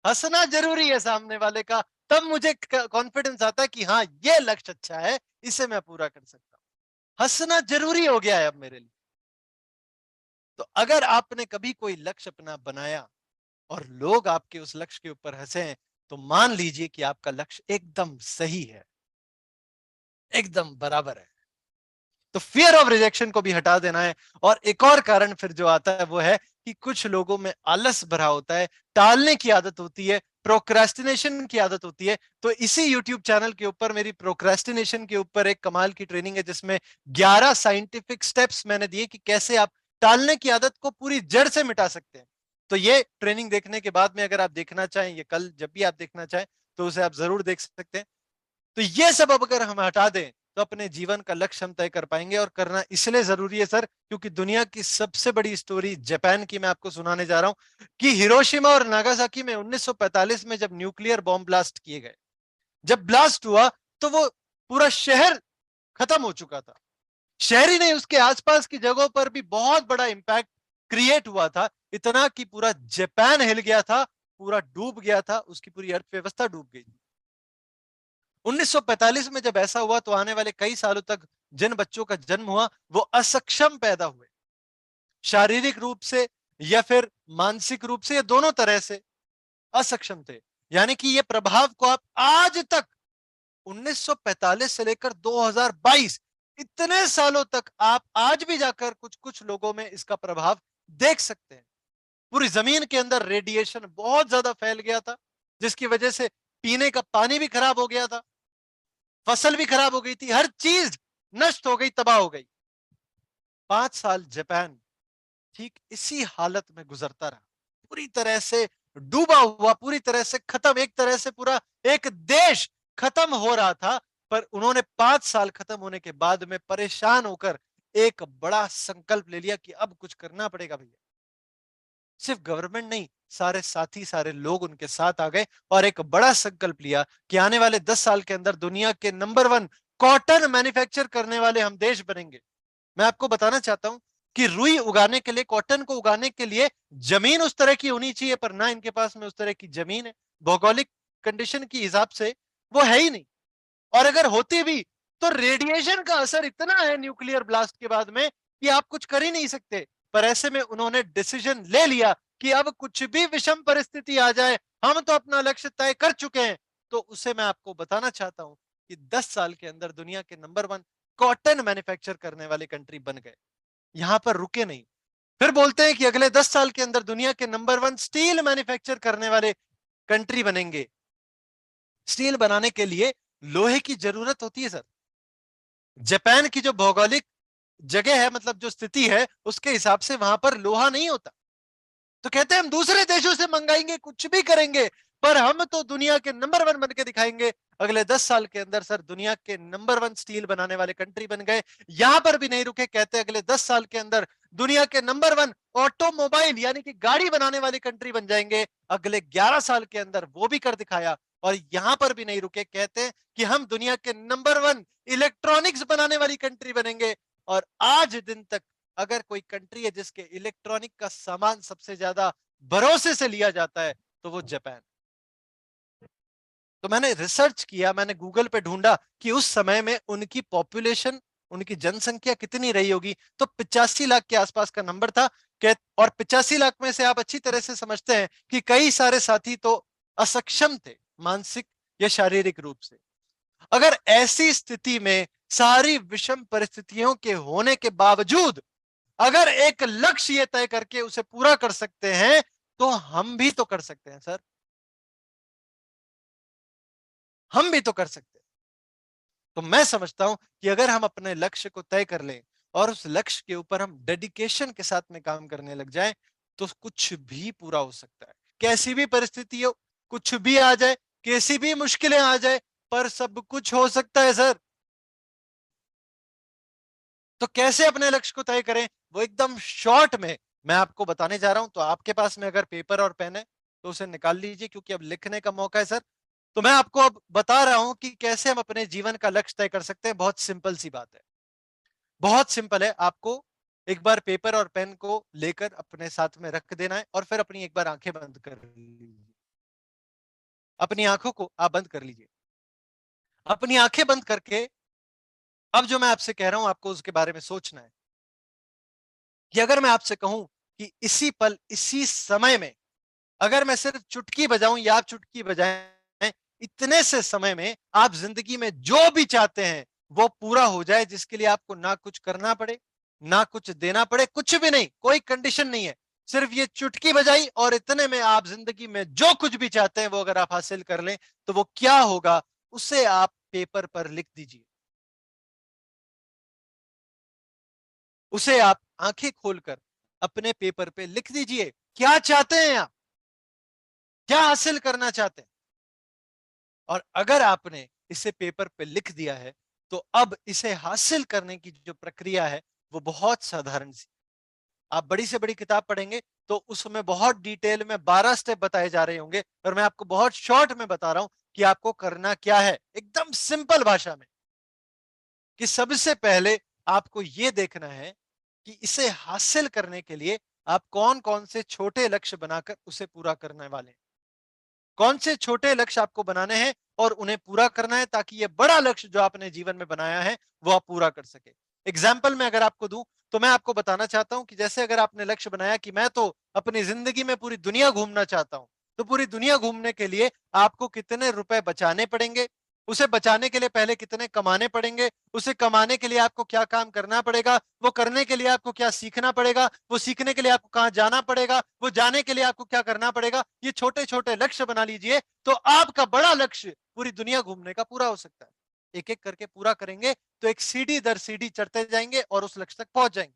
हंसना जरूरी है सामने वाले का, तब मुझे कॉन्फिडेंस आता है कि हाँ ये लक्ष्य अच्छा है, इसे मैं पूरा कर सकता हूं। हंसना जरूरी हो गया है अब मेरे लिए। तो अगर आपने कभी कोई लक्ष्य अपना बनाया और लोग आपके उस लक्ष्य के ऊपर हंसे हैं, तो मान लीजिए कि आपका लक्ष्य एकदम सही है, एकदम बराबर है। तो फियर ऑफ रिजेक्शन को भी हटा देना है। और एक और कारण फिर जो आता है वो है कि कुछ लोगों में आलस भरा होता है, टालने की आदत होती है, प्रोक्रेस्टिनेशन की आदत होती है। तो इसी YouTube चैनल के ऊपर मेरी प्रोक्रेस्टिनेशन के ऊपर एक कमाल की ट्रेनिंग है, जिसमें 11 साइंटिफिक स्टेप्स मैंने दिए कि कैसे आप टालने की आदत को पूरी जड़ से मिटा सकते हैं। तो ये ट्रेनिंग देखने के बाद में अगर आप देखना चाहें, ये कल जब भी आप देखना चाहें तो उसे आप जरूर देख सकते हैं। तो ये सब अब अगर हम हटा दें तो अपने जीवन का लक्ष्य हम तय कर पाएंगे। और करना इसलिए जरूरी है सर, क्योंकि दुनिया की सबसे बड़ी स्टोरी जापान की मैं आपको सुनाने जा रहा हूं कि हिरोशिमा और नागासाकी में 1945 में जब न्यूक्लियर बॉम्ब ब्लास्ट किए गए, जब ब्लास्ट हुआ तो वो पूरा शहर खत्म हो चुका था। शहर ही नहीं, उसके आसपास की जगहों पर भी बहुत बड़ा इंपैक्ट क्रिएट हुआ था। इतना कि पूरा जापान हिल गया था, पूरा डूब गया था, उसकी पूरी अर्थव्यवस्था डूब गई थी। 1945 में जब ऐसा हुआ तो आने वाले कई सालों तक जिन बच्चों का जन्म हुआ वो असक्षम पैदा हुए, शारीरिक रूप से या फिर मानसिक रूप से, या दोनों तरह से असक्षम थे। यानी कि ये प्रभाव को आप आज तक 1945 से लेकर 2022 इतने सालों तक आप आज भी जाकर कुछ कुछ लोगों में इसका प्रभाव देख सकते हैं। पूरी जमीन के अंदर रेडिएशन बहुत ज्यादा फैल गया था, जिसकी वजह से पीने का पानी भी खराब हो गया था, फसल भी खराब हो गई थी, हर चीज नष्ट हो गई, तबाह हो गई। 5 साल जापान ठीक इसी हालत में गुजरता रहा, पूरी तरह से डूबा हुआ, पूरी तरह से खत्म, एक तरह से पूरा एक देश खत्म हो रहा था। पर उन्होंने 5 साल खत्म होने के बाद में परेशान होकर एक बड़ा संकल्प ले लिया कि अब कुछ करना पड़ेगा भैया। सिर्फ गवर्नमेंट नहीं, सारे साथी, सारे लोग उनके साथ आ गए और एक बड़ा संकल्प लिया कि आने वाले 10 साल के अंदर दुनिया के नंबर 1 कॉटन मैन्युफैक्चर करने वाले हम देश बनेंगे। मैं आपको बताना चाहता हूं कि रुई उगाने के लिए, कॉटन को उगाने के लिए जमीन उस तरह की होनी चाहिए, पर ना इनके पास में उस तरह की जमीन है। भौगोलिक कंडीशन के हिसाब से वो है ही नहीं। और अगर होती भी तो रेडिएशन का असर इतना है न्यूक्लियर ब्लास्ट के बाद में कि आप कुछ कर ही नहीं सकते। पर ऐसे में उन्होंने डिसीजन ले लिया कि अब कुछ भी विषम परिस्थिति आ जाए, हम तो अपना लक्ष्य तय कर चुके हैं। तो उसे मैं आपको बताना चाहता हूं कि 10 साल के अंदर दुनिया के नंबर 1 कॉटन मैन्युफैक्चर करने वाली कंट्री बन गए। यहां पर रुके नहीं। फिर बोलते हैं कि अगले 10 साल के अंदर दुनिया के नंबर 1 स्टील मैन्युफैक्चर करने वाले कंट्री बनेंगे। स्टील बनाने के लिए लोहे की जरूरत होती है सर। जापान की जो भौगोलिक जगह है, मतलब जो स्थिति है, उसके हिसाब से वहां पर लोहा नहीं होता। तो कहते हैं हम दूसरे देशों से मंगाएंगे, कुछ भी करेंगे, पर हम तो दुनिया के नंबर 1 बन के दिखाएंगे। अगले 10 साल के अंदर सर दुनिया के नंबर 1 स्टील बनाने वाले कंट्री बन गए। यहां पर भी नहीं रुके, कहते हैं अगले 10 साल के अंदर दुनिया के नंबर 1 ऑटोमोबाइल यानी कि गाड़ी बनाने वाली कंट्री बन जाएंगे। अगले 11 साल के अंदर वो भी कर दिखाया। और यहां पर भी नहीं रुके, कहते हैं कि हम दुनिया के नंबर 1 इलेक्ट्रॉनिक्स बनाने वाली कंट्री बनेंगे। और आज दिन तक अगर कोई कंट्री है जिसके इलेक्ट्रॉनिक का सामान सबसे ज्यादा भरोसे से लिया जाता है तो वो जापान। तो मैंने रिसर्च किया, मैंने गूगल पे ढूंढा कि उस समय में उनकी पॉपुलेशन, उनकी जनसंख्या कितनी रही होगी। तो 85 लाख के आसपास का नंबर था। और 85 लाख में से आप अच्छी तरह से समझते हैं कि कई सारे साथी तो असक्षम थे, मानसिक या शारीरिक रूप से। अगर ऐसी स्थिति में सारी विषम परिस्थितियों के होने के बावजूद अगर एक लक्ष्य ये तय करके उसे पूरा कर सकते हैं, तो हम भी तो कर सकते हैं सर, हम भी तो कर सकते हैं। तो मैं समझता हूं कि अगर हम अपने लक्ष्य को तय कर लें और उस लक्ष्य के ऊपर हम डेडिकेशन के साथ में काम करने लग जाएं, तो कुछ भी पूरा हो सकता है। कैसी भी परिस्थिति हो, कुछ भी आ जाए, कैसी भी मुश्किलें आ जाए, पर सब कुछ हो सकता है सर। तो कैसे अपने लक्ष्य को तय करें, वो एकदम शॉर्ट में मैं आपको बताने जा रहा हूं। तो आपके पास में अगर पेपर और पेन है तो उसे निकाल लीजिए, क्योंकि अब लिखने का मौका है सर। तो मैं आपको अब बता रहा हूं कि कैसे हम अपने जीवन का लक्ष्य तय कर सकते हैं। बहुत सिंपल सी बात है, बहुत सिंपल है। आपको एक बार पेपर और पेन को लेकर अपने साथ में रख देना है और फिर अपनी एक बार आंखें बंद कर लीजिए। अपनी आंखों को आप बंद कर लीजिए। अपनी आंखें बंद करके अब जो मैं आपसे कह रहा हूं आपको उसके बारे में सोचना है कि अगर मैं आपसे कहूं कि इसी पल इसी समय में अगर मैं सिर्फ चुटकी बजाऊं या आप चुटकी बजाएं, इतने से समय में आप जिंदगी में जो भी चाहते हैं वो पूरा हो जाए, जिसके लिए आपको ना कुछ करना पड़े, ना कुछ देना पड़े, कुछ भी नहीं, कोई कंडीशन नहीं है, सिर्फ ये चुटकी बजाई और इतने में आप जिंदगी में जो कुछ भी चाहते हैं वो अगर आप हासिल कर लें तो वो क्या होगा, उसे आप पेपर पर लिख दीजिए। उसे आप आंखें खोलकर अपने पेपर पे लिख दीजिए। क्या चाहते हैं आप, क्या हासिल करना चाहते हैं। और अगर आपने इसे पेपर पे लिख दिया है तो अब इसे हासिल करने की जो प्रक्रिया है वो बहुत साधारण सी। आप बड़ी से बड़ी किताब पढ़ेंगे तो उसमें बहुत डिटेल में 12 स्टेप बताए जा रहे होंगे, और मैं आपको बहुत शॉर्ट में बता रहा हूं कि आपको करना क्या है, एकदम सिंपल भाषा में, कि सबसे पहले आपको यह देखना है कि इसे हासिल करने के लिए आप कौन कौन से छोटे लक्ष्य बनाकर उसे पूरा करने वाले हैं। कौन से छोटे लक्ष्य आपको बनाने हैं और उन्हें पूरा करना है ताकि ये बड़ा लक्ष्य जो आपने जीवन में बनाया है वो आप पूरा कर सके। एग्जाम्पल में अगर आपको दूं तो मैं आपको बताना चाहता हूं कि जैसे अगर आपने लक्ष्य बनाया कि मैं तो अपनी जिंदगी में पूरी दुनिया घूमना चाहता हूं, तो पूरी दुनिया घूमने के लिए आपको कितने रुपए बचाने पड़ेंगे, उसे बचाने के लिए पहले कितने कमाने पड़ेंगे, उसे कमाने के लिए आपको क्या काम करना पड़ेगा, वो करने के लिए आपको क्या सीखना पड़ेगा, वो सीखने के लिए आपको कहां जाना पड़ेगा, वो जाने के लिए आपको क्या करना पड़ेगा। ये छोटे छोटे लक्ष्य बना लीजिए तो आपका बड़ा लक्ष्य पूरी दुनिया घूमने का पूरा हो सकता है। एक एक करके पूरा करेंगे तो एक सीढ़ी दर सीढ़ी चढ़ते जाएंगे और उस लक्ष्य तक पहुंच जाएंगे।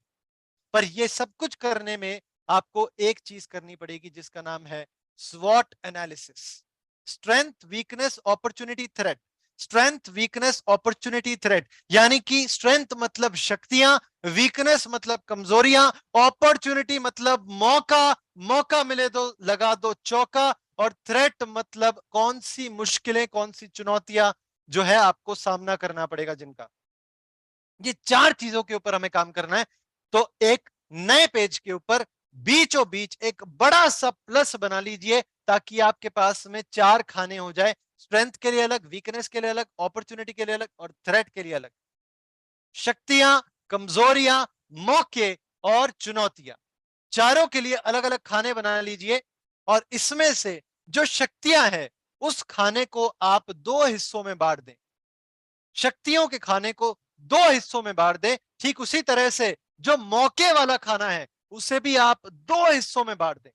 पर ये सब कुछ करने में आपको एक चीज करनी पड़ेगी जिसका नाम है स्वॉट analysis. Strength weakness opportunity threat. Strength weakness opportunity threat, यानी कि स्ट्रेंथ मतलब शक्तियां, वीकनेस मतलब कमजोरियां, अपॉर्चुनिटी मतलब मौका, मौका मिले तो लगा दो चौका, और थ्रेट मतलब कौन सी मुश्किलें, कौन सी चुनौतियां जो है आपको सामना करना पड़ेगा जिनका। ये चार चीजों के ऊपर हमें काम करना है। तो एक नए पेज के ऊपर बीचों बीच एक बड़ा सा प्लस बना लीजिए ताकि आपके पास में चार खाने हो जाए। स्ट्रेंथ के लिए अलग, वीकनेस के लिए अलग, अपॉर्चुनिटी के लिए अलग और थ्रेट के लिए अलग। शक्तियां, कमजोरियां, मौके और चुनौतियां, चारों के लिए अलग अलग खाने बना लीजिए। और इसमें से जो शक्तियां हैं उस खाने को आप दो हिस्सों में बांट दें। शक्तियों के खाने को दो हिस्सों में बांट दें। ठीक उसी तरह से जो मौके वाला खाना है उसे भी आप दो हिस्सों में बांट दें।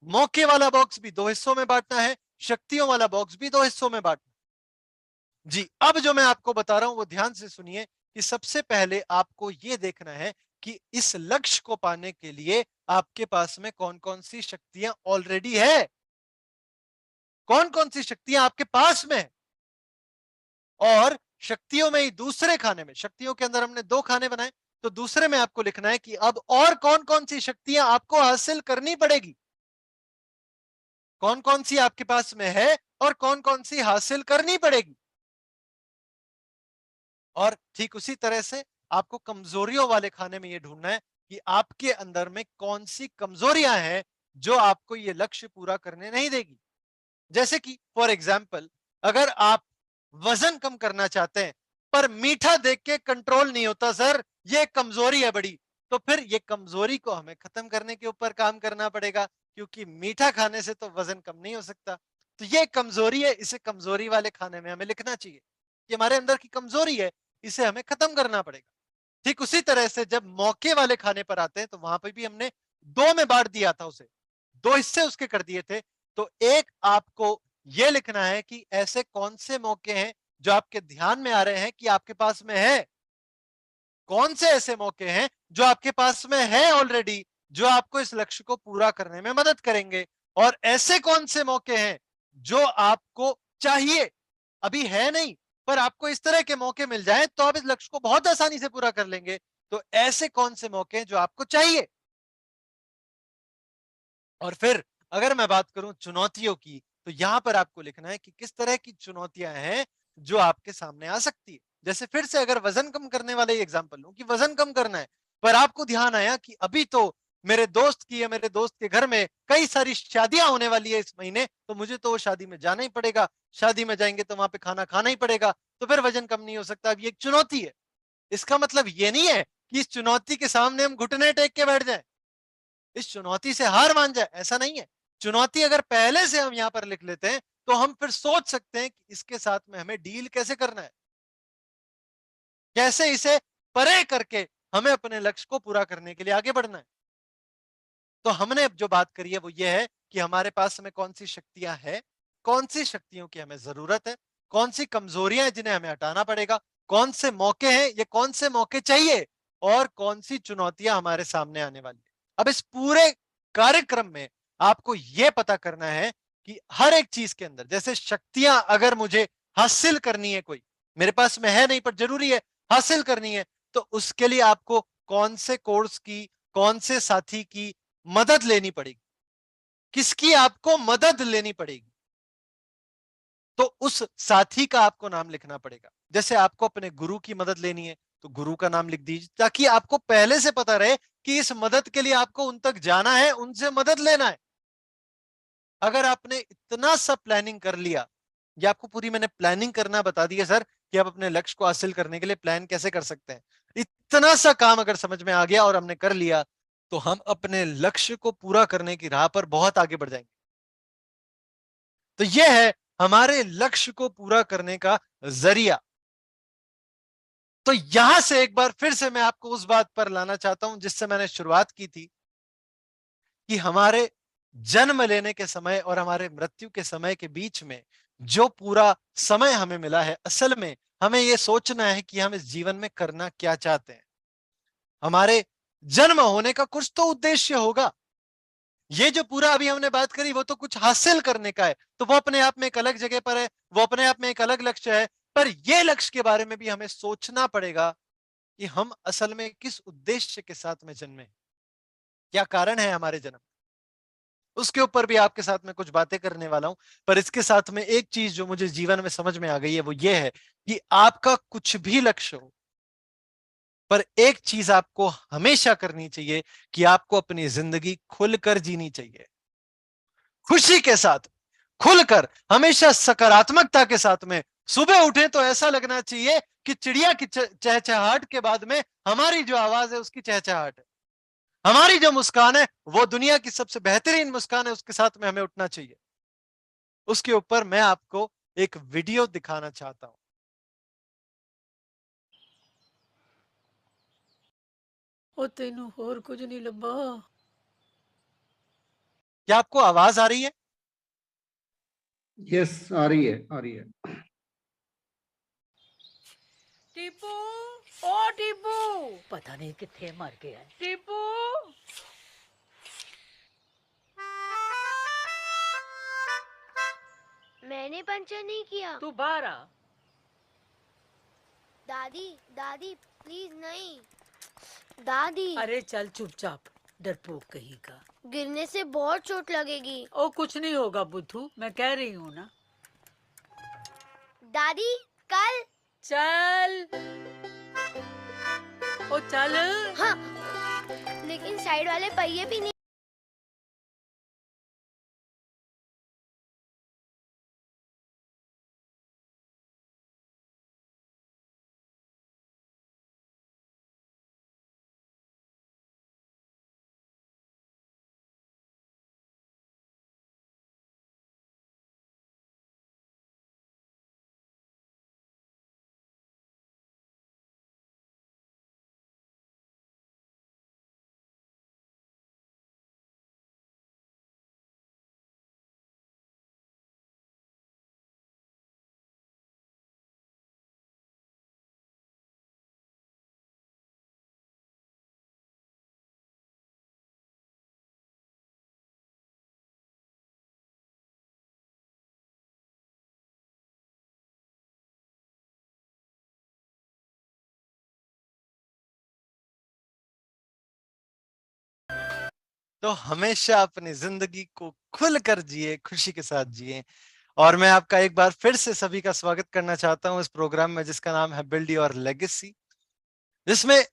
मौके वाला बॉक्स भी दो हिस्सों में बांटना है, शक्तियों वाला बॉक्स भी दो हिस्सों में बांटना है। जी, अब जो मैं आपको बता रहा हूं वो ध्यान से सुनिए कि सबसे पहले आपको यह देखना है कि इस लक्ष्य को पाने के लिए आपके पास में कौन कौन सी शक्तियां ऑलरेडी है, कौन कौन सी शक्तियां आपके पास में है। और शक्तियों में ही दूसरे खाने में, शक्तियों के अंदर हमने दो खाने बनाए, तो दूसरे में आपको लिखना है कि अब और कौन कौन सी शक्तियां आपको हासिल करनी पड़ेगी, कौन कौन सी आपके पास में है और कौन कौन सी हासिल करनी पड़ेगी। और ठीक उसी तरह से आपको कमजोरियों वाले खाने में यह ढूंढना है कि आपके अंदर में कौन सी कमजोरियां हैं जो आपको यह लक्ष्य पूरा करने नहीं देगी। जैसे कि फॉर एग्जाम्पल, अगर आप वजन कम करना चाहते हैं पर मीठा देख के कंट्रोल नहीं होता, सर ये कमजोरी है बड़ी, तो फिर ये कमजोरी को हमें खत्म करने के ऊपर काम करना पड़ेगा, क्योंकि मीठा खाने से तो वजन कम नहीं हो सकता। तो ये कमजोरी है, इसे कमजोरी वाले खाने में हमें लिखना चाहिए कि हमारे अंदर की कमजोरी है, इसे हमें खत्म करना पड़ेगा। ठीक उसी तरह से जब मौके वाले खाने पर आते हैं तो वहां पर भी हमने दो में बांट दिया था, उसे दो हिस्से उसके कर दिए थे। तो एक आपको यह लिखना है कि ऐसे कौन से मौके हैं जो आपके ध्यान में आ रहे हैं कि आपके पास में है, कौन से ऐसे मौके हैं जो आपके पास में है ऑलरेडी, जो आपको इस लक्ष्य को पूरा करने में मदद करेंगे, और ऐसे कौन से मौके हैं जो आपको चाहिए, अभी है नहीं पर आपको इस तरह के मौके मिल जाएं तो आप इस लक्ष्य को बहुत आसानी से पूरा कर लेंगे। तो ऐसे कौन से मौके हैं जो आपको चाहिए। और फिर अगर मैं बात करूं चुनौतियों की, तो यहां पर आपको लिखना है कि किस तरह की चुनौतियां हैं जो आपके सामने आ सकती है। जैसे फिर से अगर वजन कम करने वाला ही एग्जांपल लूं कि वजन कम करना है, पर आपको ध्यान आया कि अभी तो मेरे दोस्त की या मेरे दोस्त के घर में कई सारी शादियां होने वाली है इस महीने, तो मुझे तो वो शादी में जाना ही पड़ेगा, शादी में जाएंगे तो वहां पे खाना खाना ही पड़ेगा, तो फिर वजन कम नहीं हो सकता। अब ये एक चुनौती है। इसका मतलब ये नहीं है कि इस चुनौती के सामने हम घुटने टेक के बैठ जाएं, इस चुनौती से हार मान जाए, ऐसा नहीं है। चुनौती अगर पहले से हम यहां पर लिख लेते हैं तो हम फिर सोच सकते हैं कि इसके साथ में हमें डील कैसे करना है, कैसे इसे परे करके हमें अपने लक्ष्य को पूरा करने के लिए आगे बढ़ना है। तो हमने अब जो बात करी है वो ये है कि हमारे पास हमें कौन सी शक्तियां हैं, कौन सी शक्तियों की हमें जरूरत है, कौन सी कमजोरियां हैं जिन्हें हमें हटाना पड़ेगा, कौन से मौके हैं, ये कौन से मौके चाहिए, और कौन सी चुनौतियां हमारे सामने आने वाली है। अब इस पूरे कार्यक्रम में आपको यह पता करना है कि हर एक चीज के अंदर, जैसे शक्तियां अगर मुझे हासिल करनी है, कोई मेरे पास में है नहीं पर जरूरी है हासिल करनी है, तो उसके लिए आपको कौन से कोर्स की, कौन से साथी की मदद लेनी पड़ेगी, किसकी आपको मदद लेनी पड़ेगी, तो उस साथी का आपको नाम लिखना पड़ेगा। जैसे आपको अपने गुरु की मदद लेनी है तो गुरु का नाम लिख दीजिए, ताकि आपको पहले से पता रहे कि इस मदद के लिए आपको उन तक जाना है, उनसे मदद लेना है। अगर आपने इतना सा प्लानिंग कर लिया, ये आपको पूरी मैंने प्लानिंग करना बता दी है सर कि आप अपने लक्ष्य को हासिल करने के लिए प्लान कैसे कर सकते हैं, इतना सा काम अगर समझ में आ गया और हमने कर लिया, तो हम अपने लक्ष्य को पूरा करने की राह पर बहुत आगे बढ़ जाएंगे। तो यह है हमारे लक्ष्य को पूरा करने का जरिया। तो यहां से एक बार फिर से मैं आपको उस बात पर लाना चाहता हूं जिससे मैंने शुरुआत की थी कि हमारे जन्म लेने के समय और हमारे मृत्यु के समय के बीच में जो पूरा समय हमें मिला है, असल में हमें यह सोचना है कि हम इस जीवन में करना क्या चाहते हैं। हमारे जन्म होने का कुछ तो उद्देश्य होगा। ये जो पूरा अभी हमने बात करी वो तो कुछ हासिल करने का है, तो वो अपने आप में एक अलग जगह पर है, वो अपने आप में एक अलग लक्ष्य है। पर यह लक्ष्य के बारे में भी हमें सोचना पड़ेगा कि हम असल में किस उद्देश्य के साथ में जन्मे, क्या कारण है हमारे जन्म। उसके ऊपर भी आपके साथ में कुछ बातें करने वाला हूं। पर इसके साथ में एक चीज जो मुझे जीवन में समझ में आ गई है वो ये है कि आपका कुछ भी लक्ष्य हो, पर एक चीज आपको हमेशा करनी चाहिए कि आपको अपनी जिंदगी खुलकर जीनी चाहिए, खुशी के साथ, खुलकर, हमेशा सकारात्मकता के साथ में। सुबह उठे तो ऐसा लगना चाहिए कि चिड़िया की चहचहाहट के बाद में हमारी जो आवाज है उसकी चहचहाहट है, हमारी जो मुस्कान है वो दुनिया की सबसे बेहतरीन मुस्कान है, उसके साथ में हमें उठना चाहिए। उसके ऊपर मैं आपको एक वीडियो दिखाना चाहता हूं। ਉਹ ਤੈਨੂੰ ਹੋਰ ਕੁਝ ਨਹੀਂ ਲੱਭਾ। क्या आपको आवाज आ रही है? यस, आ रही है, आ रही है। ਟੀਪੂ ਉਹ ਟੀਪੂ ਪਤਾ ਨਹੀਂ ਕਿੱਥੇ ਮਰ ਗਿਆ ਹੈ। ਟੀਪੂ मैंने पंचर नहीं किया। तू बाहर आ। दादी दादी प्लीज नहीं। दादी अरे चल चुपचाप, डरपोक कहीं का। गिरने से बहुत चोट लगेगी। ओ कुछ नहीं होगा बुद्धू, मैं कह रही हूँ ना। दादी कल। चल ओ चल। हाँ, लेकिन साइड वाले पहिए भी नहीं। तो हमेशा अपनी जिंदगी को खुलकर जिए, खुशी के साथ जिए। और मैं आपका एक बार फिर से सभी का स्वागत करना चाहता हूं इस प्रोग्राम में जिसका नाम है बिल्ड योर लेगेसी, जिसमें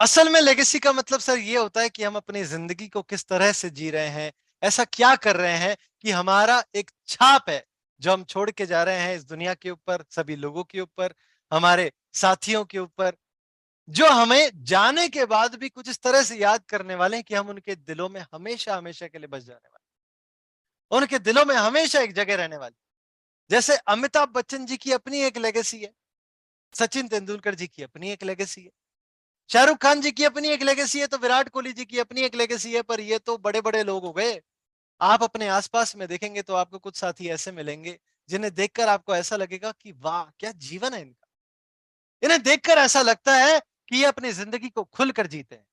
असल में लेगेसी का मतलब सर ये होता है कि हम अपनी जिंदगी को किस तरह से जी रहे हैं, ऐसा क्या कर रहे हैं कि हमारा एक छाप है जो हम छोड़ के जा रहे हैं इस दुनिया के ऊपर, सभी लोगों के ऊपर, हमारे साथियों के ऊपर, जो हमें जाने के बाद भी कुछ इस तरह से याद करने वाले हैं कि हम उनके दिलों में हमेशा हमेशा के लिए बस जाने वाले, उनके दिलों में हमेशा एक जगह रहने वाले। जैसे अमिताभ बच्चन जी की अपनी एक लेगेसी है, सचिन तेंदुलकर जी की अपनी एक लेगेसी है, शाहरुख खान जी की अपनी एक लेगेसी है, तो विराट कोहली जी की अपनी एक लेगेसी है। पर ये तो बड़े बड़े लोग हो गए। आप अपने आसपास में देखेंगे तो आपको कुछ साथी ऐसे मिलेंगे जिन्हें देखकर आपको ऐसा लगेगा कि वाह क्या जीवन है इनका। इन्हें देखकर ऐसा लगता है कि ये अपनी जिंदगी को खुलकर जीते हैं।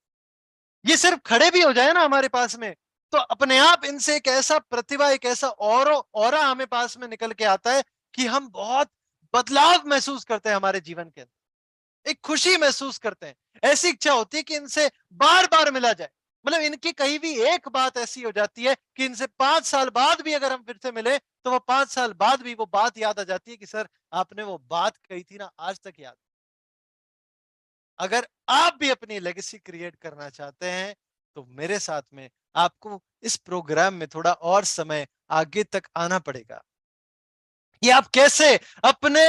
ये सिर्फ खड़े भी हो जाए ना हमारे पास में, तो अपने आप इनसे एक ऐसा प्रतिभा, एक ऐसा ऑरा हमें पास में निकल के आता है कि हम बहुत बदलाव महसूस करते हैं हमारे जीवन के अंदर, एक खुशी महसूस करते हैं। ऐसी इच्छा होती है कि इनसे बार बार मिला जाए। मतलब इनकी कहीं भी एक बात ऐसी हो जाती है कि इनसे 5 साल बाद भी अगर हम फिर से मिले तो वो 5 साल बाद भी वो बात याद आ जाती है कि सर आपने वो बात कही थी ना, आज तक याद। अगर आप भी अपनी लेगेसी क्रिएट करना चाहते हैं तो मेरे साथ में आपको इस प्रोग्राम में थोड़ा और समय आगे तक आना पड़ेगा कि आप कैसे अपने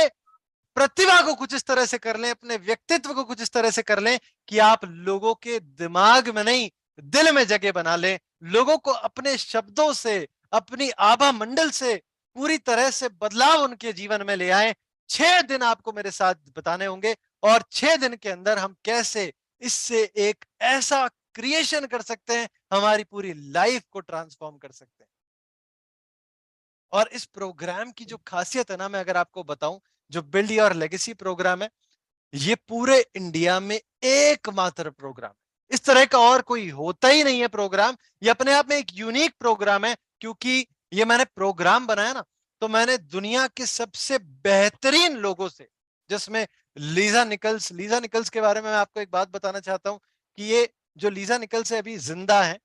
प्रतिभा को कुछ इस तरह से कर लें, अपने व्यक्तित्व को कुछ इस तरह से कर लें कि आप लोगों के दिमाग में नहीं दिल में जगह बना लें, लोगों को अपने शब्दों से, अपनी आभा मंडल से पूरी तरह से बदलाव उनके जीवन में ले आए। 6 दिन आपको मेरे साथ बताने होंगे और 6 दिन के अंदर हम कैसे इससे एक ऐसा क्रिएशन कर सकते हैं, हमारी पूरी लाइफ को ट्रांसफॉर्म कर सकते हैं। और इस प्रोग्राम की जो खासियत है ना, मैं अगर आपको बताऊं, जो बिल्ड योर लेगेसी प्रोग्राम है, ये पूरे इंडिया में एकमात्र प्रोग्राम है। इस तरह का और कोई होता ही नहीं है प्रोग्राम। ये अपने आप में एक यूनिक प्रोग्राम है, क्योंकि ये मैंने प्रोग्राम बनाया ना, तो मैंने दुनिया के सबसे बेहतरीन लोगों से, जिसमें लीजा निकल्स के बारे में मैं आपको एक बात बताना चाहता हूं कि ये जो लीजा निकल्स है अभी जिंदा है,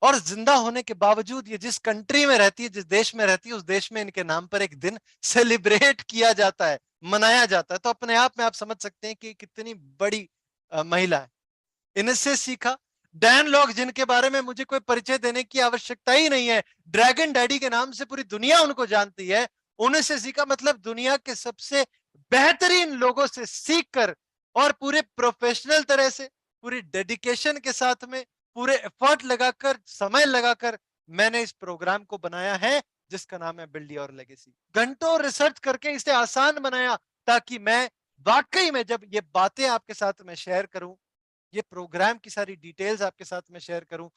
और जिंदा होने के बावजूद ये जिस कंट्री में रहती है, जिस देश में रहती है, उस देश में इनके नाम पर एक दिन सेलिब्रेट किया जाता है, मनाया जाता है। तो अपने आप में आप समझ सकते हैं कि कितनी बड़ी महिला है। इनसे सीखा डैन लॉग, जिनके बारे में मुझे कोई परिचय देने की आवश्यकता ही नहीं है, ड्रैगन डैडी के नाम से पूरी दुनिया उनको जानती है। उनसे सीखा मतलब दुनिया के सबसे बेहतरीन लोगों से सीखकर और पूरे प्रोफेशनल तरह से, पूरी डेडिकेशन के साथ में, पूरे एफर्ट लगाकर, समय लगाकर मैंने इस प्रोग्राम को बनाया है जिसका नाम है बिल्ड योर लेगेसी। घंटों रिसर्च करके इसे आसान बनाया ताकि मैं वाकई में जब ये बातें आपके साथ में शेयर करूं, ये प्रोग्राम की सारी डिटेल्स आपके साथ में शेयर करूं,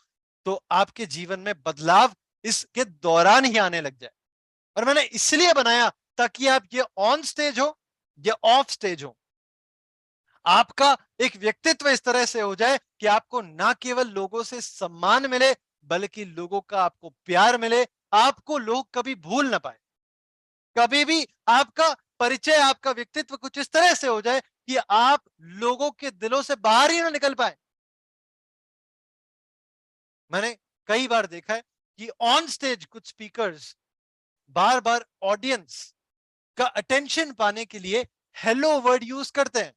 तो आपके जीवन में बदलाव इसके दौरान ही आने लग जाए। और मैंने इसलिए बनाया ताकि आप ये ऑन स्टेज हो, ये ऑफ स्टेज हो, आपका एक व्यक्तित्व इस तरह से हो जाए कि आपको ना केवल लोगों से सम्मान मिले बल्कि लोगों का आपको प्यार मिले, आपको लोग कभी भूल ना पाए। कभी भी आपका परिचय, आपका व्यक्तित्व कुछ इस तरह से हो जाए कि आप लोगों के दिलों से बाहर ही ना निकल पाए। मैंने कई बार देखा है कि ऑन स्टेज कुछ स्पीकर्स बार बार ऑडियंस का अटेंशन पाने के लिए हेलो वर्ड यूज करते हैं।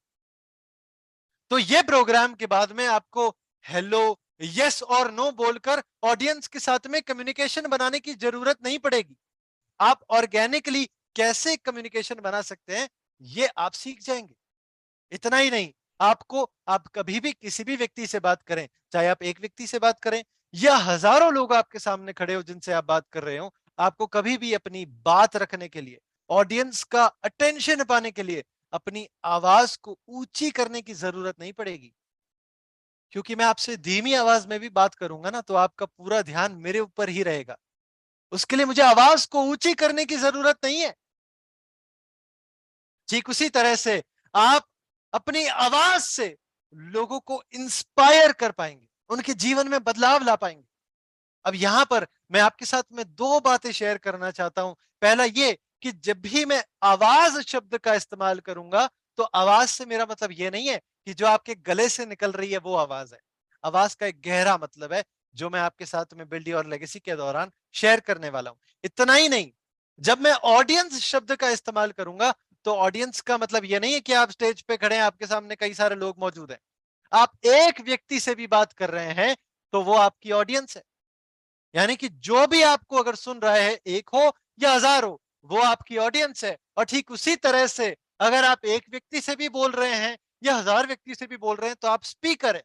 तो ये प्रोग्राम के बाद में आपको हेलो, यस और नो बोलकर ऑडियंस के साथ में कम्युनिकेशन बनाने की जरूरत नहीं पड़ेगी। आप ऑर्गेनिकली कैसे कम्युनिकेशन बना सकते हैं ये आप सीख जाएंगे। इतना ही नहीं, आपको, आप कभी भी किसी भी व्यक्ति से बात करें, चाहे आप एक व्यक्ति से बात करें या हजारों लोग आपके सामने खड़े हो जिनसे आप बात कर रहे हो, आपको कभी भी अपनी बात रखने के लिए, ऑडियंस का अटेंशन पाने के लिए अपनी आवाज को ऊंची करने की जरूरत नहीं पड़ेगी। क्योंकि मैं आपसे धीमी आवाज में भी बात करूंगा ना, तो आपका पूरा ध्यान मेरे ऊपर ही रहेगा। उसके लिए मुझे आवाज को ऊंची करने की जरूरत नहीं है। ठीक उसी तरह से आप अपनी आवाज से लोगों को इंस्पायर कर पाएंगे, उनके जीवन में बदलाव ला पाएंगे। अब यहां पर मैं आपके साथ में 2 बातें शेयर करना चाहता हूं। पहला ये कि जब भी मैं आवाज शब्द का इस्तेमाल करूंगा तो आवाज से मेरा मतलब ये नहीं है कि जो आपके गले से निकल रही है वो आवाज है। आवाज का एक गहरा मतलब है जो मैं आपके साथ में बिल्ड योर लेगेसी के दौरान शेयर करने वाला हूं। इतना ही नहीं, जब मैं ऑडियंस शब्द का इस्तेमाल करूंगा तो ऑडियंस का मतलब यह नहीं है कि आप स्टेज पे खड़े हैं, आपके सामने कई सारे लोग मौजूद हैं। आप एक व्यक्ति से भी बात कर रहे हैं तो वो आपकी ऑडियंस है। यानी कि जो भी आपको अगर सुन रहा है, एक हो या हजार हो, वो आपकी ऑडियंस है। और ठीक उसी तरह से अगर आप एक व्यक्ति से भी बोल रहे हैं या हजार व्यक्ति से भी बोल रहे हैं तो आप स्पीकर है।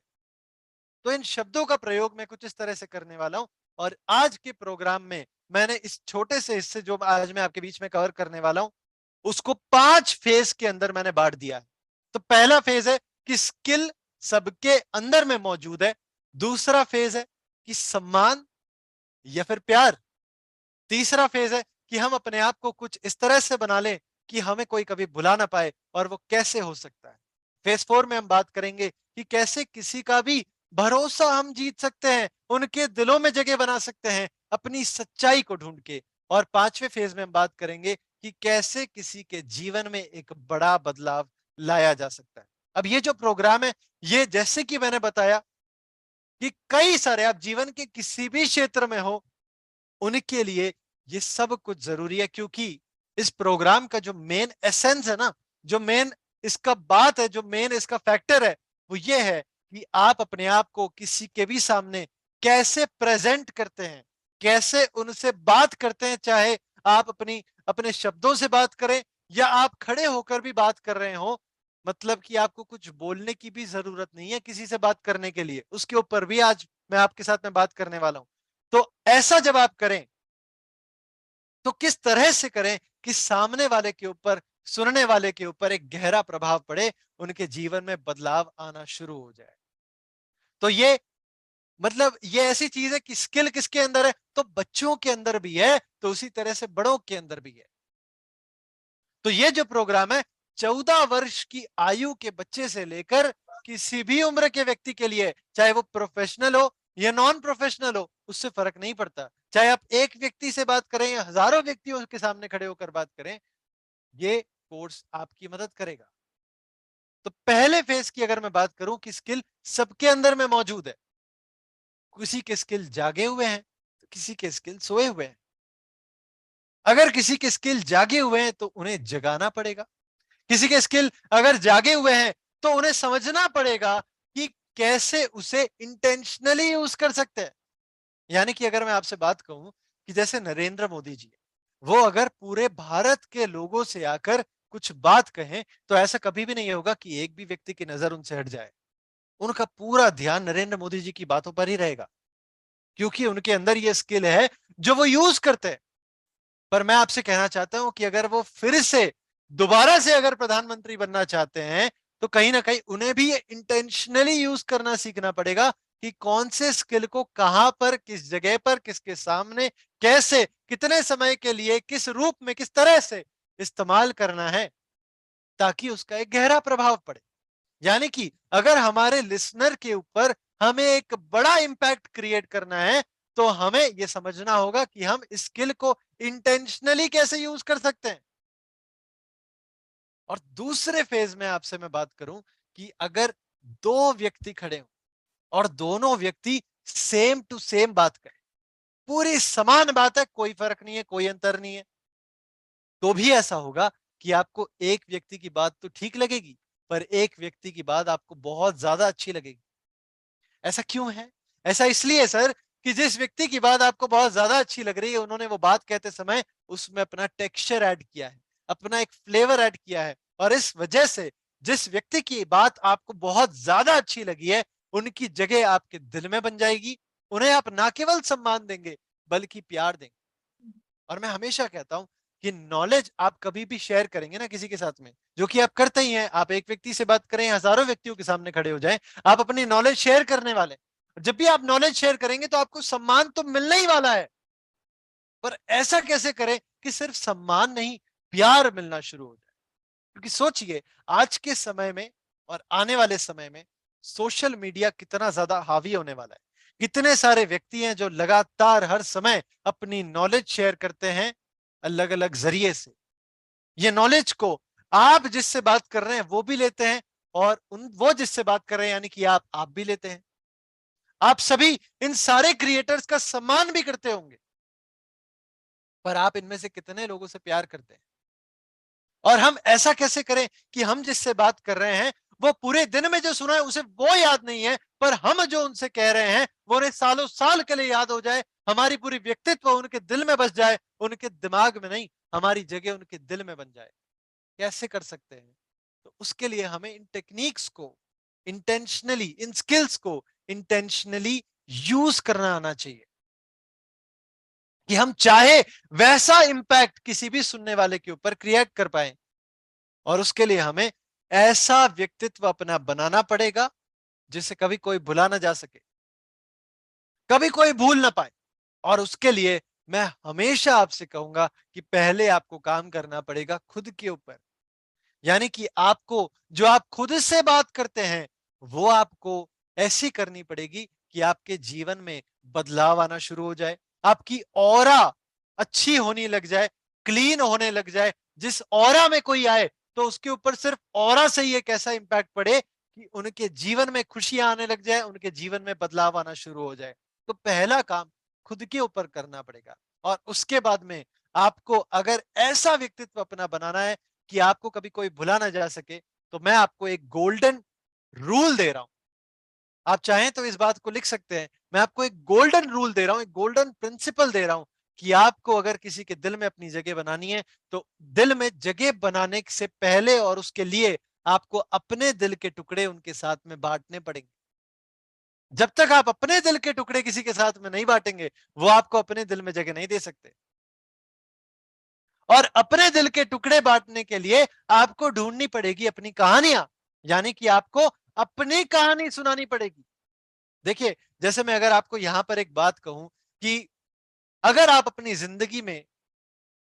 तो इन शब्दों का प्रयोग मैं कुछ इस तरह से करने वाला हूं। और आज के प्रोग्राम में मैंने इस छोटे से हिस्से जो आज मैं आपके बीच में कवर करने वाला हूं उसको 5 फेज के अंदर मैंने बांट दिया है। तो पहला फेज है कि स्किल सबके अंदर में मौजूद है। दूसरा फेज है कि सम्मान या फिर प्यार। तीसरा फेज है कि हम अपने आप को कुछ इस तरह से बना लें कि हमें कोई कभी भुला ना पाए, और वो कैसे हो सकता है। फेज 4 में हम बात करेंगे कि कैसे किसी का भी भरोसा हम जीत सकते हैं, उनके दिलों में जगह बना सकते हैं अपनी सच्चाई को ढूंढ के। और 5वें फेज में हम बात करेंगे कि कैसे किसी के जीवन में एक बड़ा बदलाव लाया जा सकता है। अब ये जो प्रोग्राम है, ये जैसे कि मैंने बताया कि कई सारे, आप जीवन के किसी भी क्षेत्र में हो उनके लिए ये सब कुछ जरूरी है। क्योंकि इस प्रोग्राम का जो मेन एसेंस है ना, जो मेन इसका बात है, जो मेन इसका फैक्टर है, वो ये है कि आप अपने आप को किसी के भी सामने कैसे प्रेजेंट करते हैं, कैसे उनसे बात करते हैं। चाहे आप अपने शब्दों से बात करें या आप खड़े होकर भी बात कर रहे हो, मतलब कि आपको कुछ बोलने की भी जरूरत नहीं है किसी से बात करने के लिए। उसके ऊपर भी आज मैं आपके साथ में बात करने वाला हूं। तो ऐसा जब आप करें तो किस तरह से करें कि सामने वाले के ऊपर, सुनने वाले के ऊपर एक गहरा प्रभाव पड़े, उनके जीवन में बदलाव आना शुरू हो जाए। तो ये मतलब ये ऐसी चीज है कि स्किल किसके अंदर है, तो बच्चों के अंदर भी है, तो उसी तरह से बड़ों के अंदर भी है। तो ये जो प्रोग्राम है 14 वर्ष की आयु के बच्चे से लेकर किसी भी उम्र के व्यक्ति के लिए, चाहे वो प्रोफेशनल हो या नॉन प्रोफेशनल हो, उससे फर्क नहीं पड़ता। चाहे आप एक व्यक्ति से बात करें या हजारों व्यक्तियों के सामने खड़े होकर बात करें, ये कोर्स आपकी मदद करेगा। तो पहले फेज की अगर मैं बात करूं कि स्किल सबके अंदर में मौजूद है, किसी के स्किल जागे हुए हैं तो किसी के स्किल सोए हुए हैं। अगर किसी के स्किल जागे हुए हैं तो उन्हें जगाना पड़ेगा। किसी के स्किल अगर जागे हुए हैं तो उन्हें समझना पड़ेगा कि कैसे उसे इंटेंशनली यूज कर सकते हैं। यानी कि अगर मैं आपसे बात कहूं कि जैसे नरेंद्र मोदी जी, वो अगर पूरे भारत के लोगों से आकर कुछ बात कहें तो ऐसा कभी भी नहीं होगा कि एक भी व्यक्ति की नजर उनसे हट जाए। उनका पूरा ध्यान नरेंद्र मोदी जी की बातों पर ही रहेगा, क्योंकि उनके अंदर ये स्किल है जो वो यूज करते हैं। पर मैं आपसे कहना चाहता हूं कि अगर वो फिर से दोबारा से अगर प्रधानमंत्री बनना चाहते हैं तो कहीं ना कहीं उन्हें भी इंटेंशनली यूज करना सीखना पड़ेगा कि कौन से स्किल को कहां पर, किस जगह पर, किसके सामने, कैसे, कितने समय के लिए, किस रूप में, किस तरह से इस्तेमाल करना है ताकि उसका एक गहरा प्रभाव पड़े। यानी कि अगर हमारे लिसनर के ऊपर हमें एक बड़ा इंपैक्ट क्रिएट करना है तो हमें यह समझना होगा कि हम स्किल को इंटेंशनली कैसे यूज कर सकते हैं। और दूसरे फेज में आपसे मैं बात करूं कि अगर दो व्यक्ति खड़े हों और दोनों व्यक्ति सेम टू सेम बात करें, पूरी समान बात है, कोई फर्क नहीं है, कोई अंतर नहीं है, तो भी ऐसा होगा कि आपको एक व्यक्ति की बात तो ठीक लगेगी पर एक व्यक्ति की बात आपको बहुत ज्यादा अच्छी लगेगी। ऐसा क्यों है? ऐसा इसलिए सर कि जिस व्यक्ति की बात आपको बहुत ज्यादा अच्छी लग रही है, उन्होंने वो बात कहते समय उसमें अपना टेक्सचर ऐड किया है, अपना एक फ्लेवर ऐड किया है, और इस वजह से जिस व्यक्ति की बात आपको बहुत ज्यादा अच्छी लगी है, उनकी जगह आपके दिल में बन जाएगी। उन्हें आप ना केवल सम्मान देंगे बल्कि प्यार देंगे। और मैं हमेशा कहता हूं कि नॉलेज आप कभी भी शेयर करेंगे ना किसी के साथ में, जो कि आप करते ही हैं, आप एक व्यक्ति से बात करें, हजारों व्यक्तियों के सामने खड़े हो जाएं, आप अपनी नॉलेज शेयर करने वाले। जब भी आप नॉलेज शेयर करेंगे तो आपको सम्मान तो मिलने ही वाला है, पर ऐसा कैसे करें कि सिर्फ सम्मान नहीं, प्यार मिलना शुरू हो जाए। क्योंकि सोचिए आज के समय में और आने वाले समय में सोशल मीडिया कितना ज्यादा हावी होने वाला है। कितने सारे व्यक्ति हैं जो लगातार हर समय अपनी नॉलेज शेयर करते हैं अलग अलग जरिए से। ये नॉलेज को आप जिससे बात कर रहे हैं वो भी लेते हैं, और वो जिससे बात कर रहे हैं यानी कि आप भी लेते हैं। आप सभी इन सारे क्रिएटर्स का सम्मान भी करते होंगे। पर आप इनमें से कितने लोगों से प्यार करते हैं? और हम ऐसा कैसे करें कि हम जिससे बात कर रहे हैं वो पूरे दिन में जो सुना है उसे वो याद नहीं है, पर हम जो उनसे कह रहे हैं वो उन्हें सालों साल के लिए याद हो जाए, हमारी पूरी व्यक्तित्व उनके दिल में बस जाए, उनके दिमाग में नहीं, हमारी जगह उनके दिल में बन जाए। कैसे कर सकते हैं? तो उसके लिए हमें इन टेक्निक्स को इंटेंशनली, इन स्किल्स को इंटेंशनली यूज करना आना चाहिए कि हम चाहे वैसा इंपैक्ट किसी भी सुनने वाले के ऊपर क्रिएट कर पाए। और उसके लिए हमें ऐसा व्यक्तित्व अपना बनाना पड़ेगा जिसे कभी कोई भुला ना जा सके, कभी कोई भूल ना पाए। और उसके लिए मैं हमेशा आपसे कहूंगा कि पहले आपको काम करना पड़ेगा खुद के ऊपर। यानी कि आपको जो आप खुद से बात करते हैं वो आपको ऐसी करनी पड़ेगी कि आपके जीवन में बदलाव आना शुरू हो जाए, आपकी ऑरा अच्छी होने लग जाए, क्लीन होने लग जाए। जिस ऑरा में कोई आए तो उसके ऊपर सिर्फ ऑरा से ही एक ऐसा इंपैक्ट पड़े कि उनके जीवन में खुशियां आने लग जाए, उनके जीवन में बदलाव आना शुरू हो जाए। तो पहला काम खुद के ऊपर करना पड़ेगा। और उसके बाद में आपको अगर ऐसा व्यक्तित्व अपना बनाना है कि आपको कभी कोई भुला ना जा सके, तो मैं आपको एक गोल्डन रूल दे रहा हूं। आप चाहें तो इस बात को लिख सकते हैं। मैं आपको एक गोल्डन रूल दे रहा हूं, एक गोल्डन प्रिंसिपल दे रहा हूं कि आपको अगर किसी के दिल में अपनी जगह बनानी है तो दिल में जगह बनाने से पहले और उसके लिए आपको अपने दिल के टुकड़े उनके साथ में बांटने पड़ेंगे। जब तक आप अपने दिल के टुकड़े किसी के साथ में नहीं बांटेंगे वो आपको अपने दिल में जगह नहीं दे सकते। और अपने दिल के टुकड़े बांटने के लिए आपको ढूंढनी पड़ेगी अपनी कहानियां, यानी कि आपको अपनी कहानी सुनानी पड़ेगी। देखिए, जैसे मैं अगर आपको यहां पर एक बात कहूं कि अगर आप अपनी जिंदगी में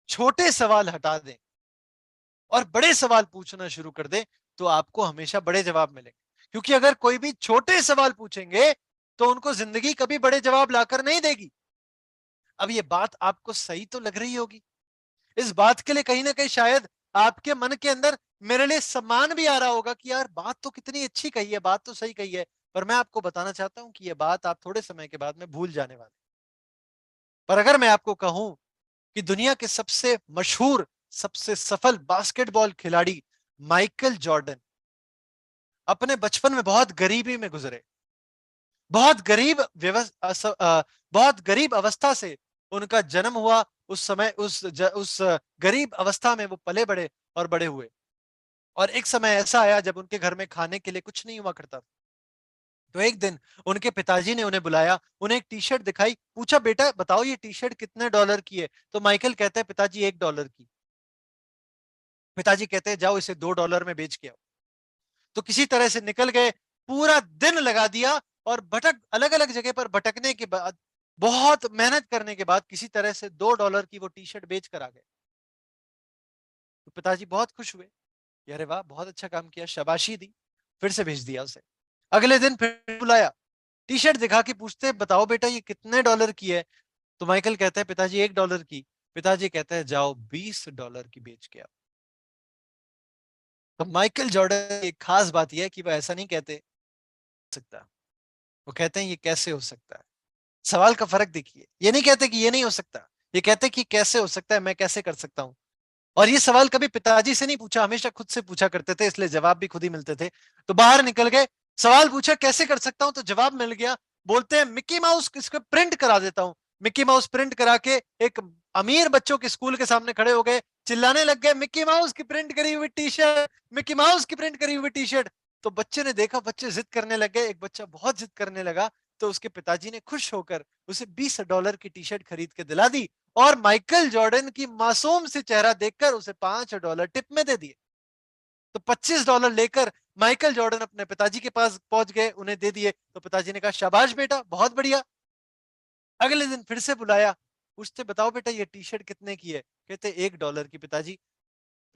छोटे सवाल हटा दें और बड़े सवाल पूछना शुरू कर दें तो आपको हमेशा बड़े जवाब मिलेंगे। क्योंकि अगर कोई भी छोटे सवाल पूछेंगे तो उनको जिंदगी कभी बड़े जवाब लाकर नहीं देगी। अब ये बात आपको सही तो लग रही होगी, इस बात के लिए कहीं ना कहीं शायद आपके मन के अंदर मेरे लिए सम्मान भी आ रहा होगा कि यार बात तो कितनी अच्छी कही है, बात तो सही कही है। पर मैं आपको बताना चाहता हूं कि यह बात आप थोड़े समय के बाद में भूल जाने वाले। पर अगर मैं आपको कहूं कि दुनिया के सबसे मशहूर, सबसे सफल बास्केटबॉल खिलाड़ी माइकल जॉर्डन अपने बचपन में बहुत गरीबी में गुजरे, बहुत बहुत गरीब अवस्था से उनका जन्म हुआ। उस समय उस गरीब अवस्था में वो पले बड़े और बड़े हुए। और एक समय ऐसा आया जब उनके घर में खाने के लिए कुछ नहीं हुआ करता था। तो एक दिन उनके पिताजी ने उन्हें बुलाया, उन्हें एक टी शर्ट दिखाई, पूछा बेटा बताओ ये टी शर्ट कितने डॉलर की है? तो माइकल कहते हैं पिताजी $1 की। पिताजी कहते हैं जाओ इसे $2 में बेच के आओ। तो किसी तरह से निकल गए, पूरा दिन लगा दिया और अलग अलग जगह पर भटकने के बाद, बहुत मेहनत करने के बाद किसी तरह से $2 की वो टी शर्ट बेच कर आ गए। तो पिताजी बहुत खुश हुए, अरे वाह बहुत अच्छा काम किया, शाबाशी दी, फिर से भेज दिया उसे। अगले दिन फिर बुलाया, टी शर्ट दिखा के पूछते बताओ बेटा ये कितने डॉलर की है? तो माइकल कहता है पिताजी $1 की। पिताजी कहते हैं जाओ $20 की बेच के आओ। तो माइकल जॉर्डन एक खास बात यह है कि वह ऐसा नहीं कहते सकता, वो कहते हैं ये कैसे हो सकता है। सवाल का फर्क देखिए, ये नहीं कहते कि ये नहीं हो सकता, ये कहते कि कैसे हो सकता है, मैं कैसे कर सकता हूं। और ये सवाल कभी पिताजी से नहीं पूछा, हमेशा खुद से पूछा करते थे, इसलिए जवाब भी खुद ही मिलते थे। तो बाहर निकल गए, सवाल पूछा कैसे कर सकता हूं, तो जवाब मिल गया। बोलते हैं मिक्की माउस इसको प्रिंट करा देता हूं। मिक्की माउस प्रिंट करा के एक अमीर बच्चों के स्कूल के सामने खड़े हो गए, चिल्लाने लग गए मिक्की माउस की प्रिंट करी हुई टी शर्ट, मिक्की माउस की प्रिंट करी हुई टी शर्ट। तो बच्चे ने देखा, बच्चे जिद करने लग गए, एक बच्चा बहुत जिद करने लगा। तो उसके पिताजी ने खुश होकर उसे $20 की टी शर्ट खरीद के दिला दी और माइकल जॉर्डन की मासूम सी चेहरा देखकर उसे $5 टिप में दे दिए। तो $25 लेकर माइकल जॉर्डन अपने पिताजी के पास पहुंच गए, उन्हें दे दिए। तो पिताजी ने कहा शाबाश बेटा बहुत बढ़िया। अगले दिन फिर से बुलाया, पूछते बताओ बेटा ये टी शर्ट कितने की है? कहते $1 की। पिताजी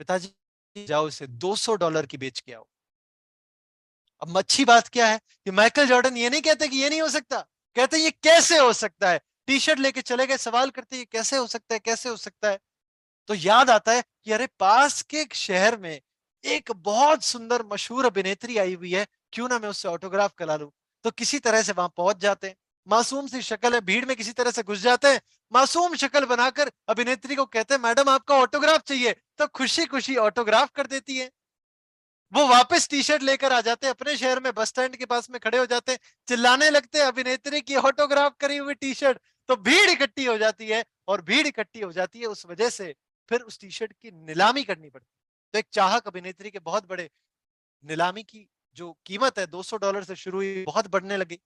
पिताजी जाओ इसे $200 की बेच के आओ। अब अच्छी बात क्या है कि माइकल जॉर्डन ये नहीं कहते कि ये नहीं हो सकता, कहते ये कैसे हो सकता है। टी शर्ट लेके चले गए, सवाल करते ये कैसे हो सकता है, कैसे हो सकता है। तो याद आता है कि अरे पास के एक शहर में एक बहुत सुंदर मशहूर अभिनेत्री आई हुई है, क्यों ना मैं उससे ऑटोग्राफ करा लूं। तो किसी तरह से वहां पहुंच जाते हैं। मासूम सी शक्ल है, भीड़ में किसी तरह से घुस जाते हैं, मासूम शक्ल बनाकर अभिनेत्री को कहते हैं मैडम आपका ऑटोग्राफ चाहिए, तो खुशी खुशी ऑटोग्राफ कर देती है। वो वापस टी शर्ट लेकर आ जाते हैं, अपने शहर में बस स्टैंड के पास में खड़े हो जाते हैं, चिल्लाने लगते हैं अभिनेत्री की ऑटोग्राफ करी हुई टी शर्ट, तो भीड़ इकट्ठी हो जाती है, और भीड़ इकट्ठी हो जाती है उस वजह से फिर उस टी शर्ट की नीलामी करनी पड़ती है। तो एक चाहक अभिनेत्री के बहुत बड़े नीलामी की जो कीमत है $200 से शुरू हुई, बहुत बढ़ने लगी,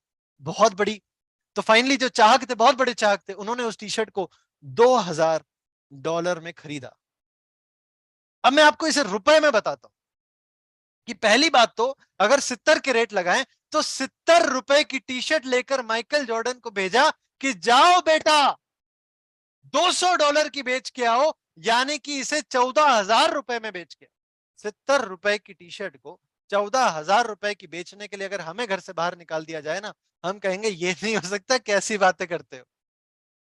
बहुत बड़ी। तो फाइनली जो चाहक थे, बहुत बड़े चाहक थे, उन्होंने उस टी शर्ट को $2000 में खरीदा। अब मैं आपको इसे रुपए में बताता हूं कि पहली बात तो अगर 70 के रेट लगाएं तो 70 रुपए की टी शर्ट लेकर माइकल जॉर्डन को भेजा कि जाओ बेटा $200 की बेच के आओ, यानी कि इसे 14,000 रुपए में बेच के। 70 रुपए की टी शर्ट को 14,000 रुपए की बेचने के लिए अगर हमें घर से बाहर निकाल दिया जाए ना, हम कहेंगे ये नहीं हो सकता, कैसी बातें करते हो,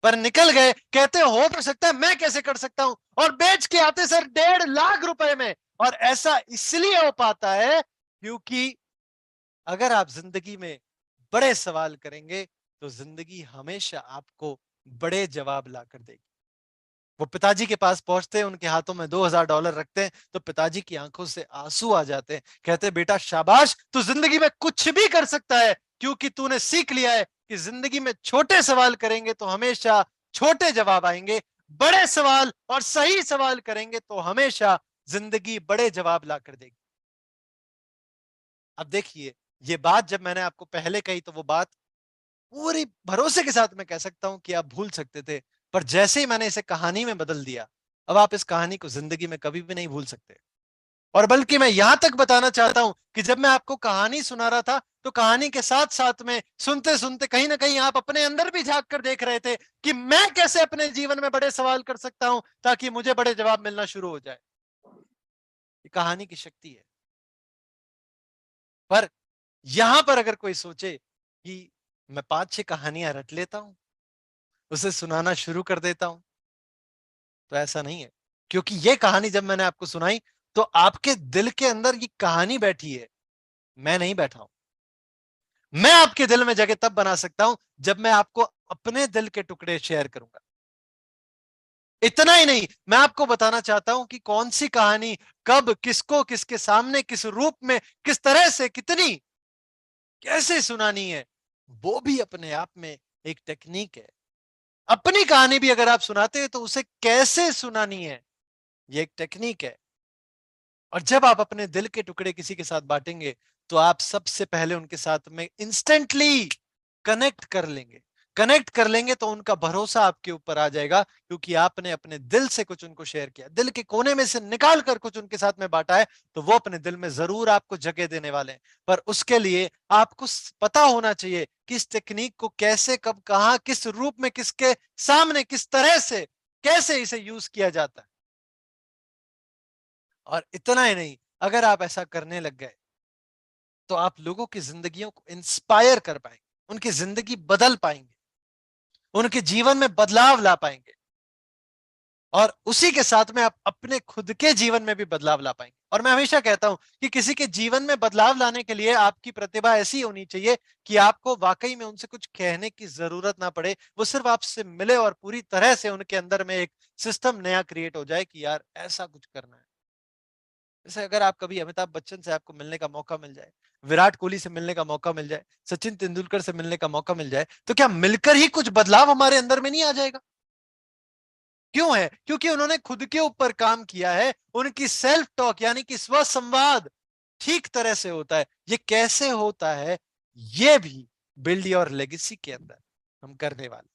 पर निकल गए, कहते हो तो सकता है, मैं कैसे कर सकता हूं, और बेच के आते सर 1.5 लाख रुपए में। और ऐसा इसलिए हो पाता है क्योंकि अगर आप जिंदगी में बड़े सवाल करेंगे तो जिंदगी हमेशा आपको बड़े जवाब ला कर देगी। वो पिताजी के पास पहुंचते हैं, उनके हाथों में $2,000 रखते हैं, तो पिताजी की आंखों से आंसू आ जाते हैं, कहते हैं बेटा शाबाश, तू जिंदगी में कुछ भी कर सकता है, क्योंकि तूने सीख लिया है कि जिंदगी में छोटे सवाल करेंगे तो हमेशा छोटे जवाब आएंगे, बड़े सवाल और सही सवाल करेंगे तो हमेशा जिंदगी बड़े जवाब ला कर देगी। अब देखिए, ये बात जब मैंने आपको पहले कही तो वो बात पूरी भरोसे के साथ मैं कह सकता हूं कि आप भूल सकते थे, पर जैसे ही मैंने इसे कहानी में बदल दिया, अब आप इस कहानी को जिंदगी में कभी भी नहीं भूल सकते। और बल्कि मैं यहां तक बताना चाहता हूं कि जब मैं आपको कहानी सुना रहा था तो कहानी के साथ साथ में सुनते सुनते कहीं ना कहीं आप अपने अंदर भी झांक कर देख रहे थे कि मैं कैसे अपने जीवन में बड़े सवाल कर सकता हूं ताकि मुझे बड़े जवाब मिलना शुरू हो जाए। ये कहानी की शक्ति है। पर यहां पर अगर कोई सोचे कि मैं 5-6 कहानियां रट लेता हूं, उसे सुनाना शुरू कर देता हूं, तो ऐसा नहीं है। क्योंकि ये कहानी जब मैंने आपको सुनाई तो आपके दिल के अंदर ये कहानी बैठी है, मैं नहीं बैठा हूं। मैं आपके दिल में जगह तब बना सकता हूं जब मैं आपको अपने दिल के टुकड़े शेयर करूंगा। इतना ही नहीं, मैं आपको बताना चाहता हूं कि कौन सी कहानी कब किसको किसके सामने किस रूप में किस तरह से कितनी कैसे सुनानी है, वो भी अपने आप में एक टेक्निक है। अपनी कहानी भी अगर आप सुनाते हैं तो उसे कैसे सुनानी है, ये एक टेक्निक है। और जब आप अपने दिल के टुकड़े किसी के साथ बांटेंगे तो आप सबसे पहले उनके साथ में इंस्टेंटली कनेक्ट कर लेंगे तो उनका भरोसा आपके ऊपर आ जाएगा, क्योंकि आपने अपने दिल से कुछ उनको शेयर किया, दिल के कोने में से निकाल कर कुछ उनके साथ में बांटा है, तो वो अपने दिल में जरूर आपको जगह देने वाले हैं। पर उसके लिए आपको पता होना चाहिए कि इस टेक्निक को कैसे, कब, कहां, किस रूप में, किसके सामने, किस तरह से, कैसे इसे यूज किया जाता है। और इतना ही नहीं, अगर आप ऐसा करने लग गए तो आप लोगों की जिंदगियों को इंस्पायर कर पाएंगे, उनकी जिंदगी बदल पाएंगे, उनके जीवन में बदलाव ला पाएंगे, और उसी के साथ में आप अपने खुद के जीवन में भी बदलाव ला पाएंगे। और मैं हमेशा कहता हूं कि किसी के जीवन में बदलाव लाने के लिए आपकी प्रतिभा ऐसी होनी चाहिए कि आपको वाकई में उनसे कुछ कहने की जरूरत ना पड़े, वो सिर्फ आपसे मिले और पूरी तरह से उनके अंदर में एक सिस्टम नया क्रिएट हो जाए कि यार ऐसा कुछ करना है। जैसे अगर आप कभी अमिताभ बच्चन से आपको मिलने का मौका मिल जाए, विराट कोहली से मिलने का मौका मिल जाए, सचिन तेंदुलकर से मिलने का मौका मिल जाए, तो क्या मिलकर ही कुछ बदलाव हमारे अंदर में नहीं आ जाएगा? क्यों है? क्योंकि उन्होंने खुद के ऊपर काम किया है, उनकी सेल्फ टॉक यानी कि स्व संवाद ठीक तरह से होता है। ये कैसे होता है, ये भी बिल्ड योर लेगेसी के अंदर हम करने वाले।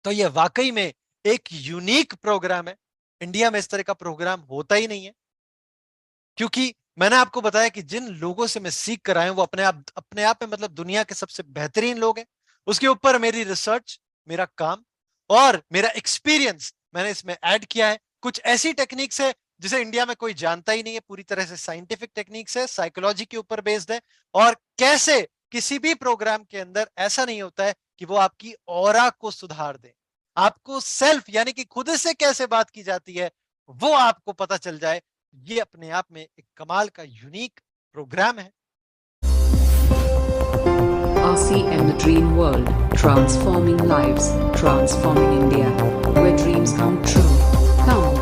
तो ये वाकई में एक यूनिक प्रोग्राम है, इंडिया में इस तरह का प्रोग्राम होता ही नहीं है। क्योंकि मैंने आपको बताया कि जिन लोगों से मैं सीख कर आया हूं वो अपने आप में मतलब दुनिया के सबसे बेहतरीन लोग हैं। उसके ऊपर मेरी रिसर्च, मेरा काम और मेरा एक्सपीरियंस मैंने इसमें ऐड किया है। कुछ ऐसी टेक्निक्स है जिसे इंडिया में कोई जानता ही नहीं है, पूरी तरह से साइंटिफिक टेक्निक्स है, साइकोलॉजी के ऊपर बेस्ड है। और कैसे किसी भी प्रोग्राम के अंदर ऐसा नहीं होता है कि वो आपकी ऑरा को सुधार दे, आपको सेल्फ यानी कि खुद से कैसे बात की जाती है वो आपको पता चल जाए। ये अपने आप में एक कमाल का यूनिक प्रोग्राम है। RCM The Dream World, transforming lives, transforming India, where dreams come true. Come